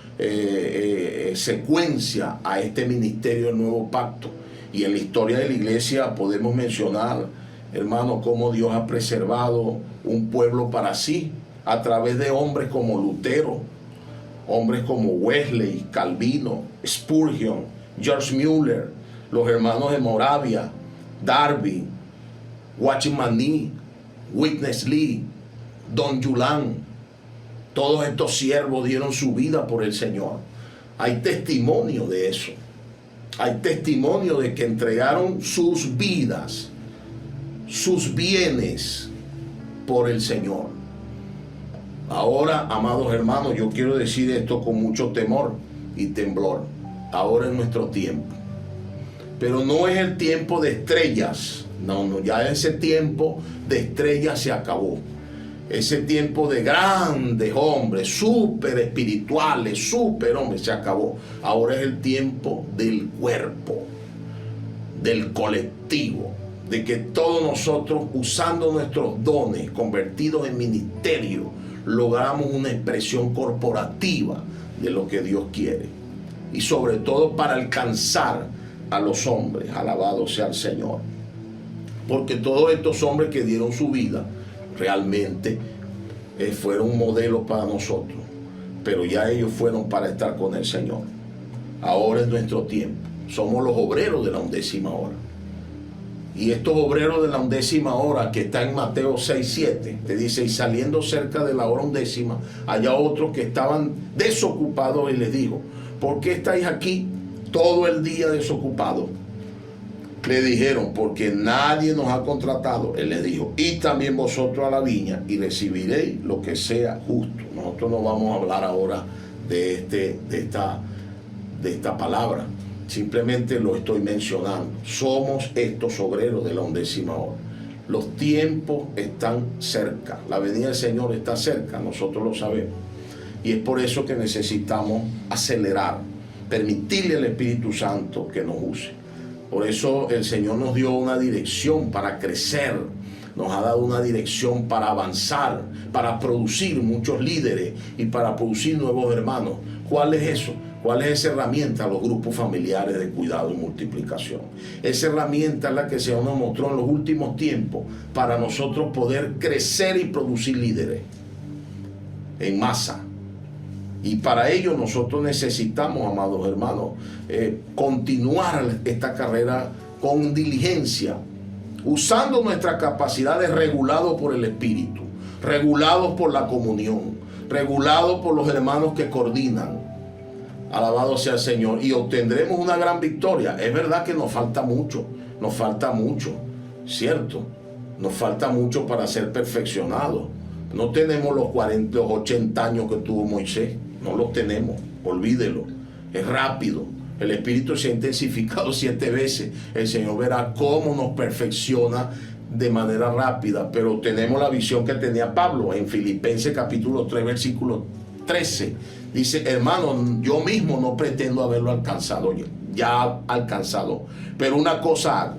secuencia a este ministerio del Nuevo Pacto. Y en la historia de la iglesia podemos mencionar, hermano, cómo Dios ha preservado un pueblo para sí a través de hombres como Lutero, hombres como Wesley, Calvino, Spurgeon, George Mueller, los hermanos de Moravia, Darby, Watchman Nee, Witness Lee, Don Julián. Todos estos siervos dieron su vida por el Señor. Hay testimonio de eso. Hay testimonio de que entregaron sus vidas, sus bienes por el Señor. Ahora, amados hermanos, yo quiero decir esto con mucho temor y temblor. Ahora es nuestro tiempo. Pero no es el tiempo de estrellas. No, ya ese tiempo de estrellas se acabó. Ese tiempo de grandes hombres, súper espirituales, súper hombres, se acabó. Ahora es el tiempo del cuerpo, del colectivo, de que todos nosotros, usando nuestros dones, convertidos en ministerio, logramos una expresión corporativa de lo que Dios quiere. Y sobre todo para alcanzar a los hombres, alabado sea el Señor. Porque todos estos hombres que dieron su vida, realmente fueron un modelo para nosotros, pero ya ellos fueron para estar con el Señor. Ahora es nuestro tiempo. Somos los obreros de la 11ª hora. Y estos obreros de la 11ª hora, que está en Mateo 6:7, te dice: y saliendo cerca de la hora 11ª, allá otros que estaban desocupados, y les dijo: ¿por qué estáis aquí todo el día desocupados? Le dijeron: porque nadie nos ha contratado. Él les dijo: id también vosotros a la viña y recibiréis lo que sea justo. Nosotros no vamos a hablar ahora de esta palabra. Simplemente lo estoy mencionando. Somos estos obreros de la 11ª hora. Los tiempos están cerca. La venida del Señor está cerca. Nosotros lo sabemos. Y es por eso que necesitamos acelerar. Permitirle al Espíritu Santo que nos use. Por eso el Señor nos dio una dirección para crecer, nos ha dado una dirección para avanzar, para producir muchos líderes y para producir nuevos hermanos. ¿Cuál es eso? ¿Cuál es esa herramienta? Los grupos familiares de cuidado y multiplicación. Esa herramienta es la que el Señor nos mostró en los últimos tiempos para nosotros poder crecer y producir líderes en masa. Y para ello nosotros necesitamos, amados hermanos, continuar esta carrera con diligencia, usando nuestras capacidades regulados por el Espíritu, regulados por la comunión, regulados por los hermanos que coordinan. Alabado sea el Señor. Y obtendremos una gran victoria. Es verdad que nos falta mucho, ¿cierto? Nos falta mucho para ser perfeccionados. No tenemos los 80 años que tuvo Moisés. No los tenemos, olvídelo. Es rápido. El Espíritu se ha intensificado 7 veces. El Señor verá cómo nos perfecciona de manera rápida. Pero tenemos la visión que tenía Pablo en Filipenses capítulo 3, versículo 13. Dice, hermano, yo mismo no pretendo haberlo alcanzado ya alcanzado. Pero una cosa hago,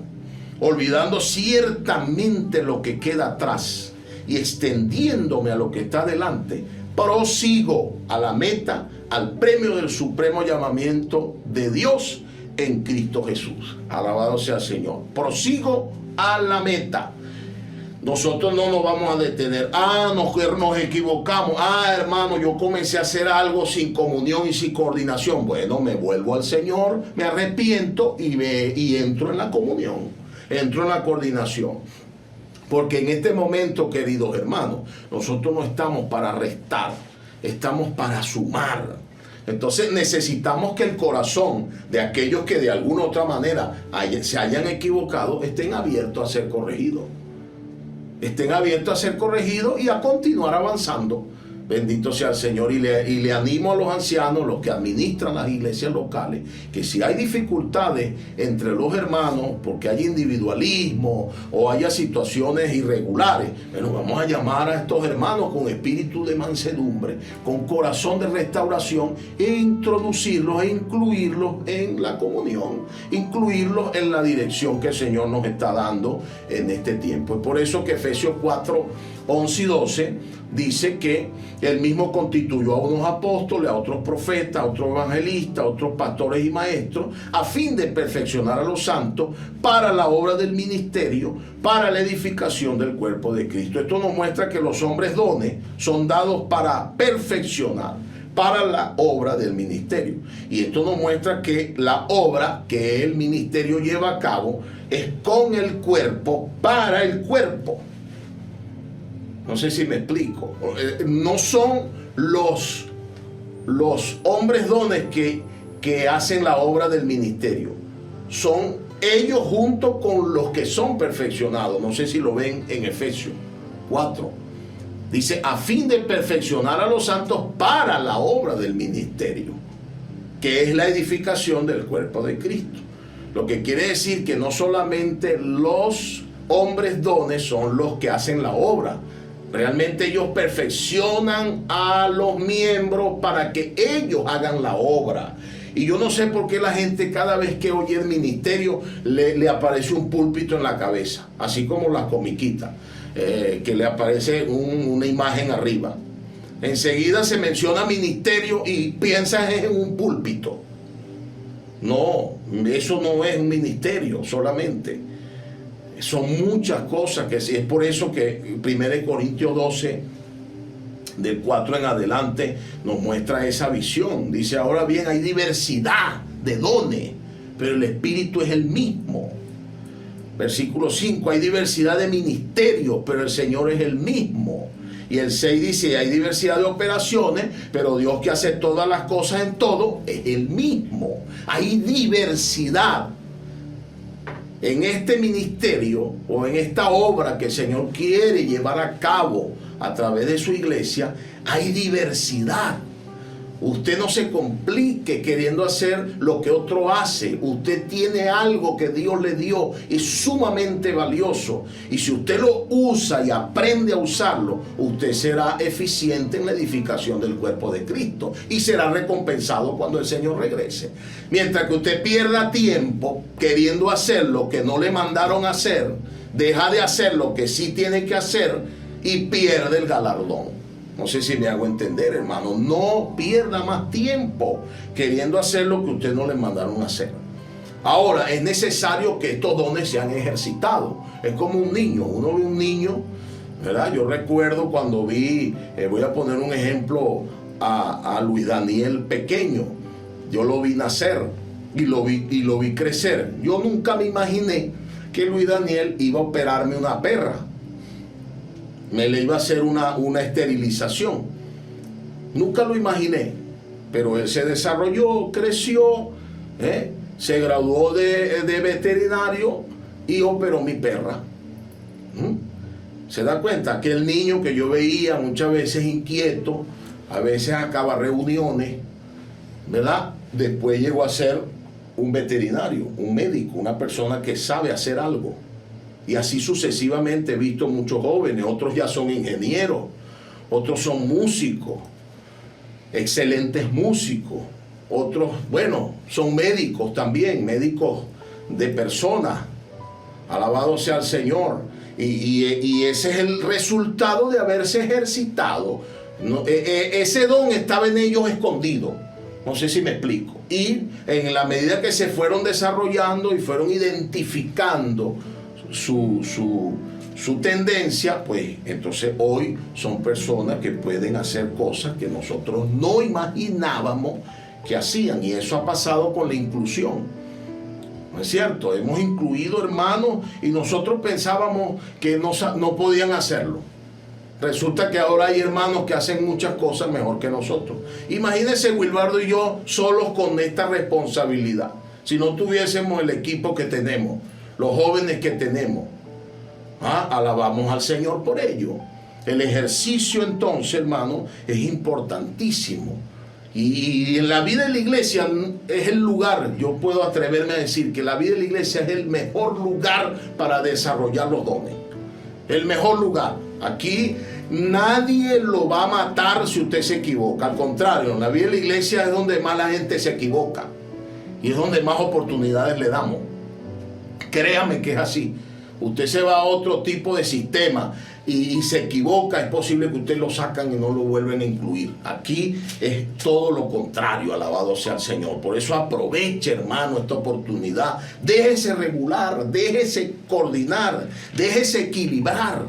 olvidando ciertamente lo que queda atrás y extendiéndome a lo que está delante, prosigo a la meta, al premio del supremo llamamiento de Dios en Cristo Jesús. Alabado sea el Señor. Prosigo a la meta. Nosotros no nos vamos a detener. Nos equivocamos. Hermano, yo comencé a hacer algo sin comunión y sin coordinación. Bueno, me vuelvo al Señor, me arrepiento y entro en la comunión. Entro en la coordinación. Porque en este momento, queridos hermanos, nosotros no estamos para restar, estamos para sumar. Entonces necesitamos que el corazón de aquellos que de alguna u otra manera se hayan equivocado estén abiertos a ser corregidos. Estén abiertos a ser corregidos y a continuar avanzando. Bendito sea el Señor. Y le animo a los ancianos, los que administran las iglesias locales, que si hay dificultades entre los hermanos, porque hay individualismo o haya situaciones irregulares, bueno, vamos a llamar a estos hermanos con espíritu de mansedumbre, con corazón de restauración, e introducirlos e incluirlos en la comunión, incluirlos en la dirección que el Señor nos está dando en este tiempo. Es por eso que Efesios 4, 11 y 12 dice que él mismo constituyó a unos apóstoles, a otros profetas, a otros evangelistas, a otros pastores y maestros, a fin de perfeccionar a los santos para la obra del ministerio, para la edificación del cuerpo de Cristo. Esto nos muestra que los hombres dones son dados para perfeccionar, para la obra del ministerio. Y esto nos muestra que la obra que el ministerio lleva a cabo es con el cuerpo, para el cuerpo. No sé si me explico. No son los hombres dones que hacen la obra del ministerio. Son ellos junto con los que son perfeccionados. No sé si lo ven en Efesios 4. Dice, a fin de perfeccionar a los santos para la obra del ministerio, que es la edificación del cuerpo de Cristo. Lo que quiere decir que no solamente los hombres dones son los que hacen la obra. Realmente ellos perfeccionan a los miembros para que ellos hagan la obra. Y yo no sé por qué la gente cada vez que oye el ministerio le aparece un púlpito en la cabeza, así como las comiquitas, que le aparece una imagen arriba. Enseguida se menciona ministerio y piensas en un púlpito. No, eso no es un ministerio solamente. Son muchas cosas que sí. Es por eso que 1 Corintios 12, del 4 en adelante, nos muestra esa visión. Dice, ahora bien, hay diversidad de dones, pero el Espíritu es el mismo. Versículo 5, hay diversidad de ministerios, pero el Señor es el mismo. Y el 6 dice, hay diversidad de operaciones, pero Dios que hace todas las cosas en todo, es el mismo. Hay diversidad. En este ministerio o en esta obra que el Señor quiere llevar a cabo a través de su iglesia, hay diversidad. Usted no se complique queriendo hacer lo que otro hace. Usted tiene algo que Dios le dio, es sumamente valioso. Y si usted lo usa y aprende a usarlo, usted será eficiente en la edificación del cuerpo de Cristo y será recompensado cuando el Señor regrese. Mientras que usted pierda tiempo queriendo hacer lo que no le mandaron a hacer, deja de hacer lo que sí tiene que hacer y pierde el galardón. No sé si me hago entender, hermano. No pierda más tiempo queriendo hacer lo que usted no le mandaron a hacer. Ahora, es necesario que estos dones sean ejercitados. Es como un niño. Uno ve un niño, ¿verdad? Yo recuerdo cuando vi, voy a poner un ejemplo, a Luis Daniel pequeño. Yo lo vi nacer y lo vi crecer. Yo nunca me imaginé que Luis Daniel iba a operarme una perra. Me le iba a hacer una esterilización. Nunca lo imaginé. Pero él se desarrolló, creció, se graduó de veterinario y operó mi perra. Se da cuenta que el niño que yo veía muchas veces inquieto, a veces acaba reuniones, ¿verdad? Después llegó a ser un veterinario, un médico, una persona que sabe hacer algo. Y así sucesivamente he visto muchos jóvenes, otros ya son ingenieros, otros son músicos, excelentes músicos, otros, bueno, son médicos también, médicos de personas. Alabado sea el Señor. Y ese es el resultado de haberse ejercitado. Ese don estaba en ellos escondido. No sé si me explico. Y en la medida que se fueron desarrollando y fueron identificando su tendencia, pues entonces hoy son personas que pueden hacer cosas que nosotros no imaginábamos que hacían. Y eso ha pasado con la inclusión. ¿No es cierto? Hemos incluido hermanos y nosotros pensábamos que no podían hacerlo. Resulta que ahora hay hermanos que hacen muchas cosas mejor que nosotros. Imagínense Wilbardo y yo solos con esta responsabilidad. Si no tuviésemos el equipo que tenemos, los jóvenes que tenemos. Alabamos al Señor por ello. El ejercicio entonces, hermano, es importantísimo. Y en la vida de la iglesia es el lugar, yo puedo atreverme a decir que la vida de la iglesia es el mejor lugar para desarrollar los dones. El mejor lugar. Aquí nadie lo va a matar si usted se equivoca. Al contrario, en la vida de la iglesia es donde más la gente se equivoca. Y es donde más oportunidades le damos. Créame que es así. Usted se va a otro tipo de sistema y se equivoca, es posible que usted lo sacan y no lo vuelven a incluir. Aquí es todo lo contrario, alabado sea el Señor. Por eso aproveche, hermano, esta oportunidad. Déjese regular, déjese coordinar, déjese equilibrar.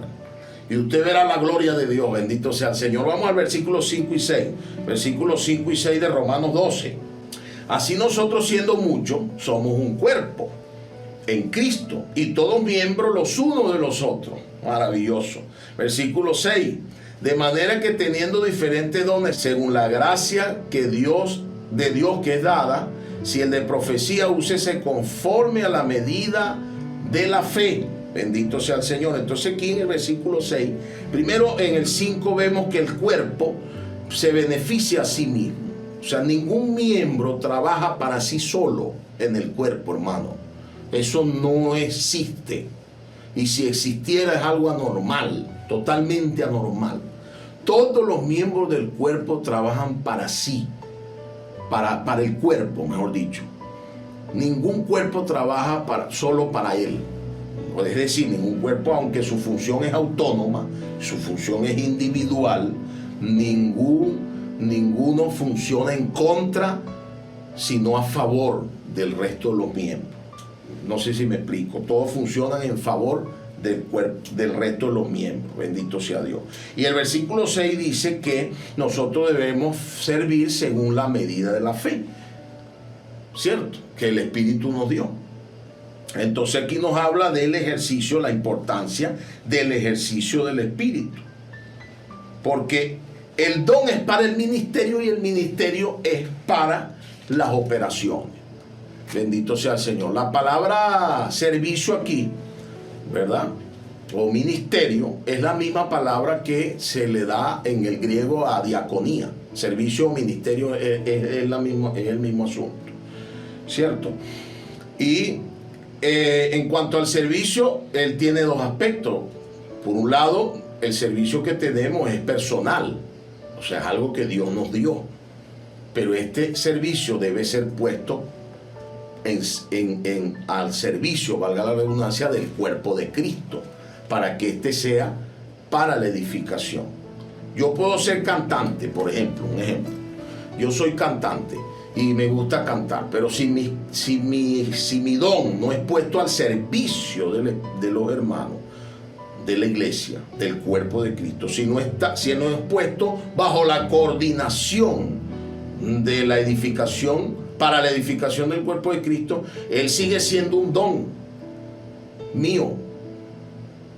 Y usted verá la gloria de Dios, bendito sea el Señor. Vamos al versículo 5 y 6. Versículos 5 y 6 de Romanos 12. Así nosotros siendo muchos, somos un cuerpo en Cristo y todos miembros los unos de los otros. Maravilloso. Versículo 6. De manera que teniendo diferentes dones según la gracia de Dios que es dada, si el de profecía úsese conforme a la medida de la fe. Bendito sea el Señor. Entonces aquí en el versículo 6, primero en el 5 vemos que el cuerpo se beneficia a sí mismo. O sea, ningún miembro trabaja para sí solo en el cuerpo, hermano. Eso no existe. Y si existiera es algo anormal, totalmente anormal. Todos los miembros del cuerpo trabajan para sí, para el cuerpo, mejor dicho. Ningún cuerpo trabaja solo para él. Es decir, ningún cuerpo, aunque su función es autónoma, su función es individual, ninguno funciona en contra, sino a favor del resto de los miembros. No sé si me explico. Todos funcionan en favor del resto de los miembros. Bendito sea Dios. Y el versículo 6 dice que nosotros debemos servir según la medida de la fe. ¿Cierto? Que el Espíritu nos dio. Entonces aquí nos habla del ejercicio, la importancia del ejercicio del Espíritu. Porque el don es para el ministerio y el ministerio es para las operaciones. Bendito sea el Señor. La palabra servicio aquí, ¿verdad? O ministerio, es la misma palabra que se le da en el griego a diaconía. Servicio o ministerio es el mismo asunto. ¿Cierto? Y en cuanto al servicio, él tiene dos aspectos. Por un lado, el servicio que tenemos es personal. O sea, es algo que Dios nos dio. Pero este servicio debe ser puesto al servicio, valga la redundancia, del cuerpo de Cristo, para que éste sea para la edificación. Yo puedo ser cantante, por ejemplo, un ejemplo. Yo soy cantante y me gusta cantar, pero si mi don no es puesto al servicio de los hermanos, de la iglesia, del cuerpo de Cristo, si no es puesto bajo la coordinación de la edificación, para la edificación del cuerpo de Cristo, él sigue siendo un don mío,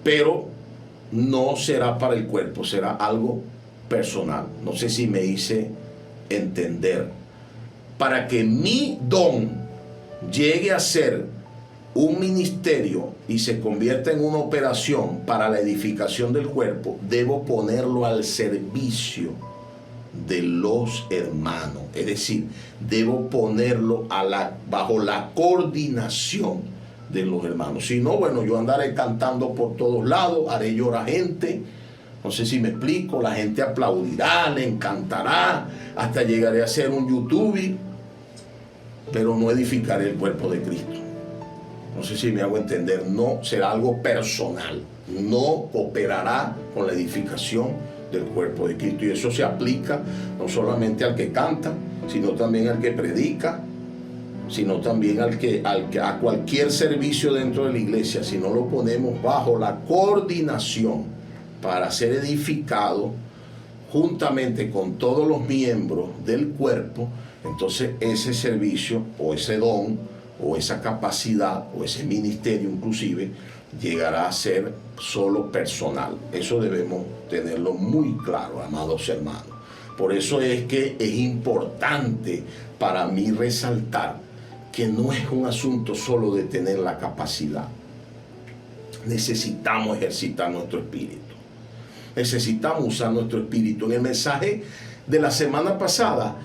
pero no será para el cuerpo, será algo personal. No sé si me hice entender. Para que mi don llegue a ser un ministerio y se convierta en una operación para la edificación del cuerpo, debo ponerlo al servicio de los hermanos. Es decir, debo ponerlo bajo la coordinación de los hermanos. Si no, bueno, yo andaré cantando por todos lados, haré llorar gente. No sé si me explico, la gente aplaudirá, le encantará, hasta llegaré a ser un youtuber, pero no edificaré el cuerpo de Cristo. No sé si me hago entender, no será algo personal, no cooperará con la edificación del cuerpo de Cristo. Y eso se aplica no solamente al que canta, sino también al que predica, sino también a cualquier servicio dentro de la iglesia. Si no lo ponemos bajo la coordinación para ser edificado juntamente con todos los miembros del cuerpo, entonces ese servicio o ese don o esa capacidad o ese ministerio inclusive llegará a ser solo personal. Eso debemos tenerlo muy claro, amados hermanos. Por eso es que es importante para mí resaltar que no es un asunto solo de tener la capacidad. Necesitamos ejercitar nuestro espíritu. Necesitamos usar nuestro espíritu. En el mensaje de la semana pasada,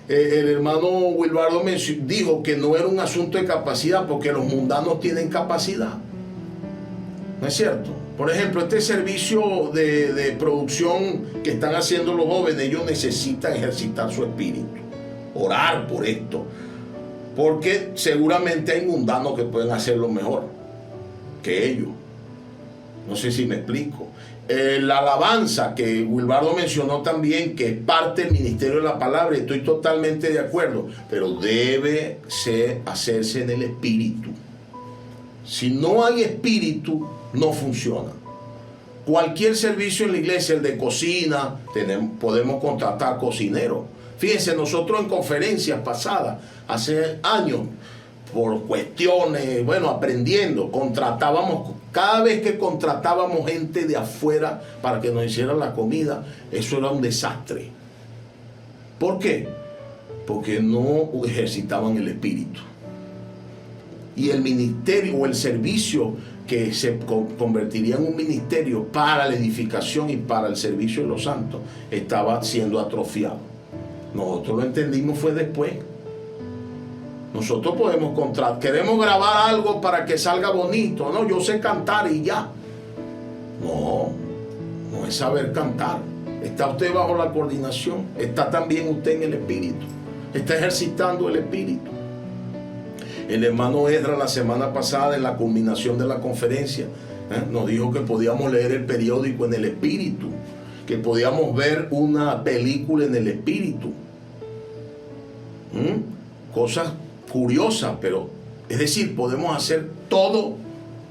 el hermano Wilbardo dijo que no era un asunto de capacidad porque los mundanos tienen capacidad. ¿No es cierto? Por ejemplo, este servicio de producción que están haciendo los jóvenes, ellos necesitan ejercitar su espíritu. Orar por esto. Porque seguramente hay mundanos que pueden hacerlo mejor que ellos. No sé si me explico. La alabanza que Wilbardo mencionó también, que es parte del ministerio de la palabra, estoy totalmente de acuerdo, pero debe hacerse en el espíritu. Si no hay espíritu, no funciona. Cualquier servicio en la iglesia, el de cocina, podemos contratar cocineros. Fíjense, nosotros en conferencias pasadas, hace años, por cuestiones, aprendiendo, cada vez que contratábamos gente de afuera para que nos hiciera la comida, eso era un desastre. ¿Por qué? Porque no ejercitaban el espíritu. Y el ministerio o el servicio que se convertiría en un ministerio para la edificación y para el servicio de los santos estaba siendo atrofiado. Nosotros lo entendimos fue después. Nosotros queremos grabar algo para que salga bonito. No, yo sé cantar y ya. No es saber cantar. Está usted bajo la coordinación. Está también usted en el espíritu. Está ejercitando el espíritu. El hermano Edra la semana pasada en la culminación de la conferencia nos dijo que podíamos leer el periódico en el espíritu, que podíamos ver una película en el espíritu. Cosas curiosas, pero es decir, podemos hacer todo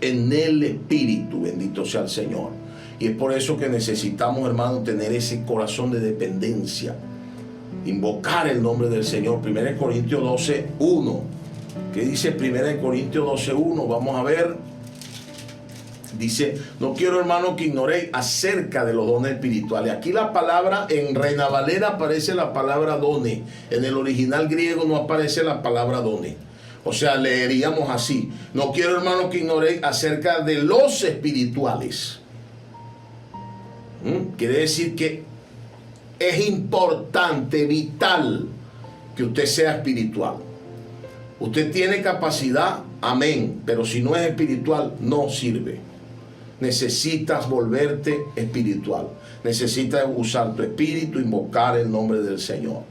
en el espíritu, bendito sea el Señor. Y es por eso que necesitamos, hermanos, tener ese corazón de dependencia, invocar el nombre del Señor. 1 Corintios 12:1. ¿Qué dice 1 Corintios 12:1? Vamos a ver. Dice: no quiero, hermano, que ignoréis acerca de los dones espirituales. Aquí la palabra en Reina Valera aparece la palabra dones. En el original griego no aparece la palabra dones. O sea, leeríamos así: no quiero, hermano, que ignoréis acerca de los espirituales. Quiere decir que es importante, vital, que usted sea espiritual. Usted tiene capacidad, amén, pero si no es espiritual, no sirve. Necesitas volverte espiritual. Necesitas usar tu espíritu, invocar el nombre del Señor.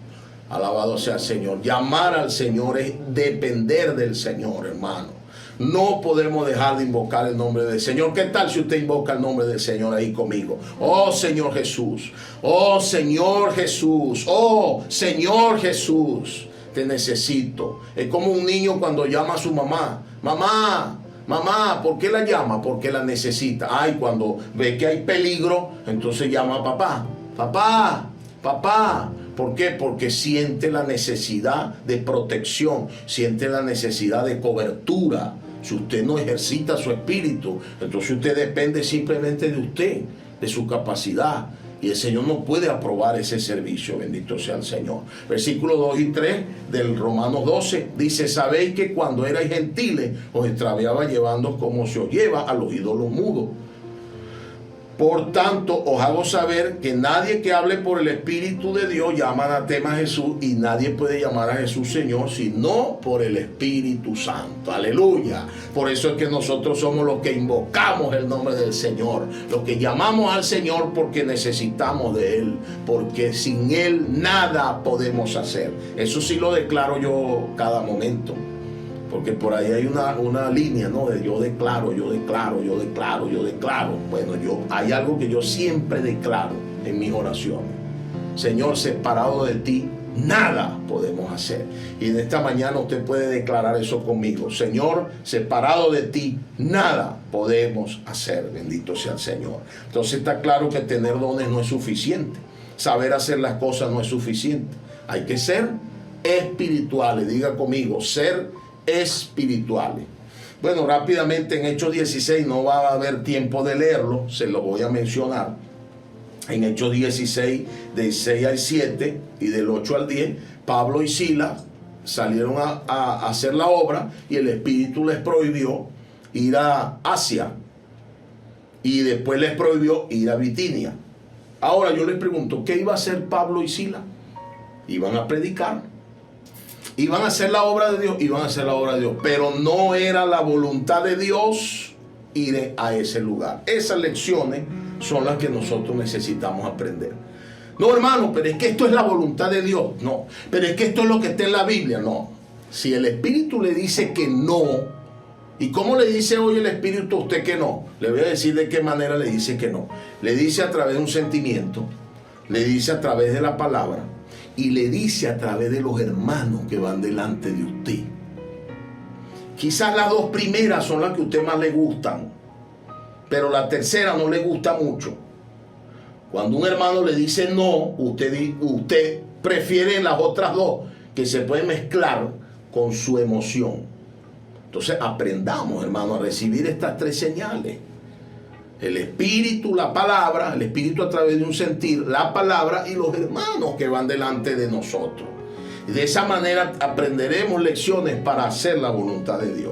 Alabado sea el Señor. Llamar al Señor es depender del Señor, hermano. No podemos dejar de invocar el nombre del Señor. ¿Qué tal si usted invoca el nombre del Señor ahí conmigo? Oh Señor Jesús. Oh Señor Jesús. Oh Señor Jesús. Te necesito. Es como un niño cuando llama a su mamá. Mamá. Mamá, ¿por qué la llama? Porque la necesita. Ay, cuando ve que hay peligro, entonces llama a papá. Papá, papá. ¿Por qué? Porque siente la necesidad de protección, siente la necesidad de cobertura. Si usted no ejercita su espíritu, entonces usted depende simplemente de usted, de su capacidad. Y el Señor no puede aprobar ese servicio, bendito sea el Señor. Versículos 2 y 3 del Romanos 12 dice: sabéis que cuando erais gentiles os extraviaba llevando como se os lleva a los ídolos mudos. Por tanto, os hago saber que nadie que hable por el Espíritu de Dios llama anatema a Jesús, y nadie puede llamar a Jesús Señor sino por el Espíritu Santo. Aleluya. Por eso es que nosotros somos los que invocamos el nombre del Señor, los que llamamos al Señor porque necesitamos de Él, porque sin Él nada podemos hacer. Eso sí lo declaro yo cada momento. Porque por ahí hay una línea, ¿no? De yo declaro, yo declaro, yo declaro, yo declaro. Bueno, hay algo que yo siempre declaro en mis oraciones. Señor, separado de ti, nada podemos hacer. Y en esta mañana usted puede declarar eso conmigo. Señor, separado de ti, nada podemos hacer. Bendito sea el Señor. Entonces está claro que tener dones no es suficiente. Saber hacer las cosas no es suficiente. Hay que ser espirituales. Diga conmigo, ser espirituales. Bueno, rápidamente en Hechos 16, no va a haber tiempo de leerlo, se lo voy a mencionar. En Hechos 16, del 6 al 7 y del 8 al 10, Pablo y Silas salieron a hacer la obra y el Espíritu les prohibió ir a Asia y después les prohibió ir a Bitinia. Ahora yo les pregunto, ¿qué iba a hacer Pablo y Silas? Iban a predicar. Iban a hacer la obra de Dios, iban a hacer la obra de Dios, pero no era la voluntad de Dios ir a ese lugar. Esas lecciones son las que nosotros necesitamos aprender. No, hermano, pero es que esto es la voluntad de Dios. No, pero es que esto es lo que está en la Biblia. No. Si el Espíritu le dice que no, ¿y cómo le dice hoy el Espíritu a usted que no? Le voy a decir de qué manera le dice que no. Le dice a través de un sentimiento, le dice a través de la palabra, y le dice a través de los hermanos que van delante de usted. Quizás las dos primeras son las que a usted más le gustan, pero la tercera no le gusta mucho. Cuando un hermano le dice no, usted prefiere las otras dos, que se pueden mezclar con su emoción. Entonces aprendamos, hermano, a recibir estas tres señales. El Espíritu, la palabra, el Espíritu a través de un sentir, la palabra y los hermanos que van delante de nosotros. Y de esa manera aprenderemos lecciones para hacer la voluntad de Dios.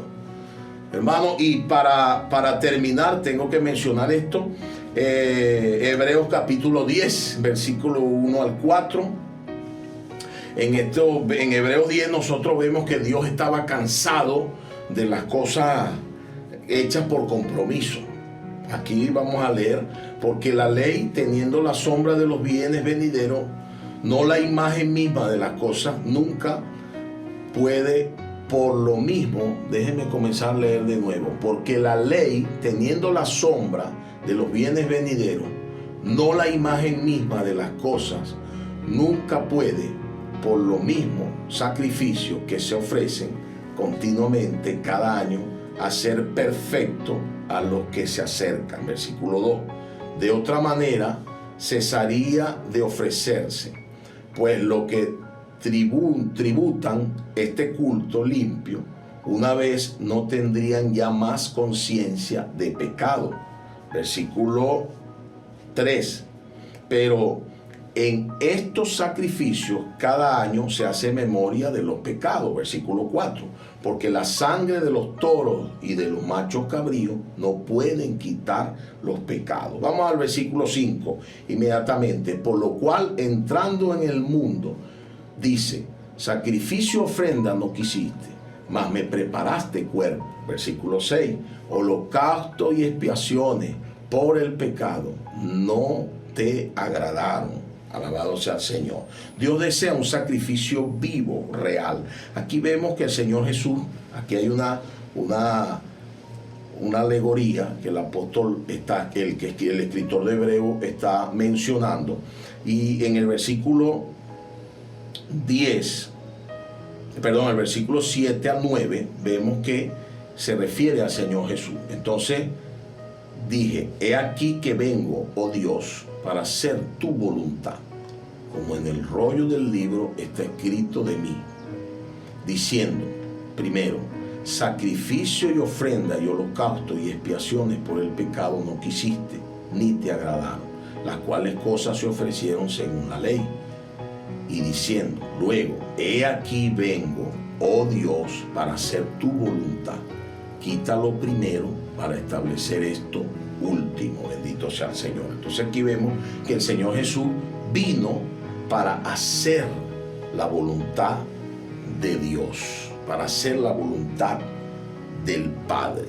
Hermano, y para terminar tengo que mencionar esto. Hebreos capítulo 10, versículo 1 al 4. En Hebreos 10 nosotros vemos que Dios estaba cansado de las cosas hechas por compromiso. Aquí vamos a leer, porque la ley, teniendo la sombra de los bienes venideros, no la imagen misma de las cosas, nunca puede, por lo mismo, déjenme comenzar a leer de nuevo, porque la ley, teniendo la sombra de los bienes venideros, no la imagen misma de las cosas, nunca puede, por lo mismo, sacrificios que se ofrecen continuamente cada año, hacer perfecto a los que se acercan. Versículo 2. De otra manera, cesaría de ofrecerse, pues lo que tributan este culto limpio, una vez no tendrían ya más conciencia de pecado. Versículo 3. Pero en estos sacrificios cada año se hace memoria de los pecados. Versículo 4. Porque la sangre de los toros y de los machos cabríos no pueden quitar los pecados. Vamos al versículo 5 inmediatamente. Por lo cual, entrando en el mundo, dice, sacrificio, ofrenda no quisiste, mas me preparaste cuerpo. Versículo 6. Holocausto y expiaciones por el pecado no te agradaron. Alabado sea el Señor. Dios desea un sacrificio vivo, real. Aquí vemos que el Señor Jesús, aquí hay una alegoría que el apóstol el escritor de Hebreo está mencionando. Y en el versículo 7 al 9, vemos que se refiere al Señor Jesús. Entonces dije, he aquí que vengo, oh Dios, para hacer tu voluntad, como en el rollo del libro está escrito de mí, diciendo, primero, sacrificio y ofrenda y holocausto y expiaciones por el pecado no quisiste, ni te agradaron, las cuales cosas se ofrecieron según la ley. Y diciendo, luego, he aquí vengo, oh Dios, para hacer tu voluntad. Quítalo primero para establecer esto último. Bendito sea el Señor. Entonces aquí vemos que el Señor Jesús vino para hacer la voluntad de Dios, para hacer la voluntad del Padre.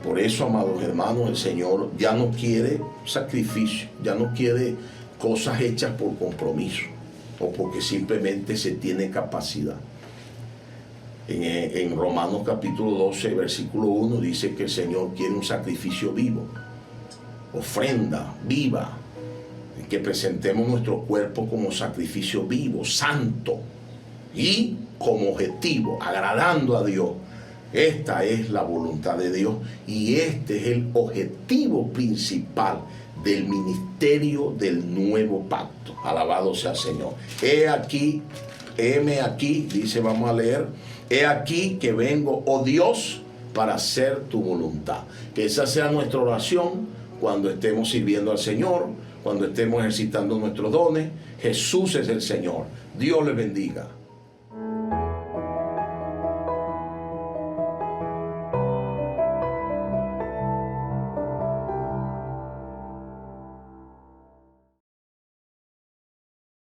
Por eso, amados hermanos, el Señor ya no quiere sacrificio, ya no quiere cosas hechas por compromiso o porque simplemente se tiene capacidad. En Romanos capítulo 12, versículo 1 dice que el Señor quiere un sacrificio vivo, ofrenda viva, que presentemos nuestro cuerpo como sacrificio vivo, santo y como objetivo, agradando a Dios. Esta es la voluntad de Dios y este es el objetivo principal del ministerio del nuevo pacto. Alabado sea el Señor. Heme aquí, dice, vamos a leer, he aquí que vengo, oh Dios, para hacer tu voluntad. Que esa sea nuestra oración cuando estemos sirviendo al Señor, cuando estemos ejercitando nuestros dones. Jesús es el Señor. Dios le bendiga.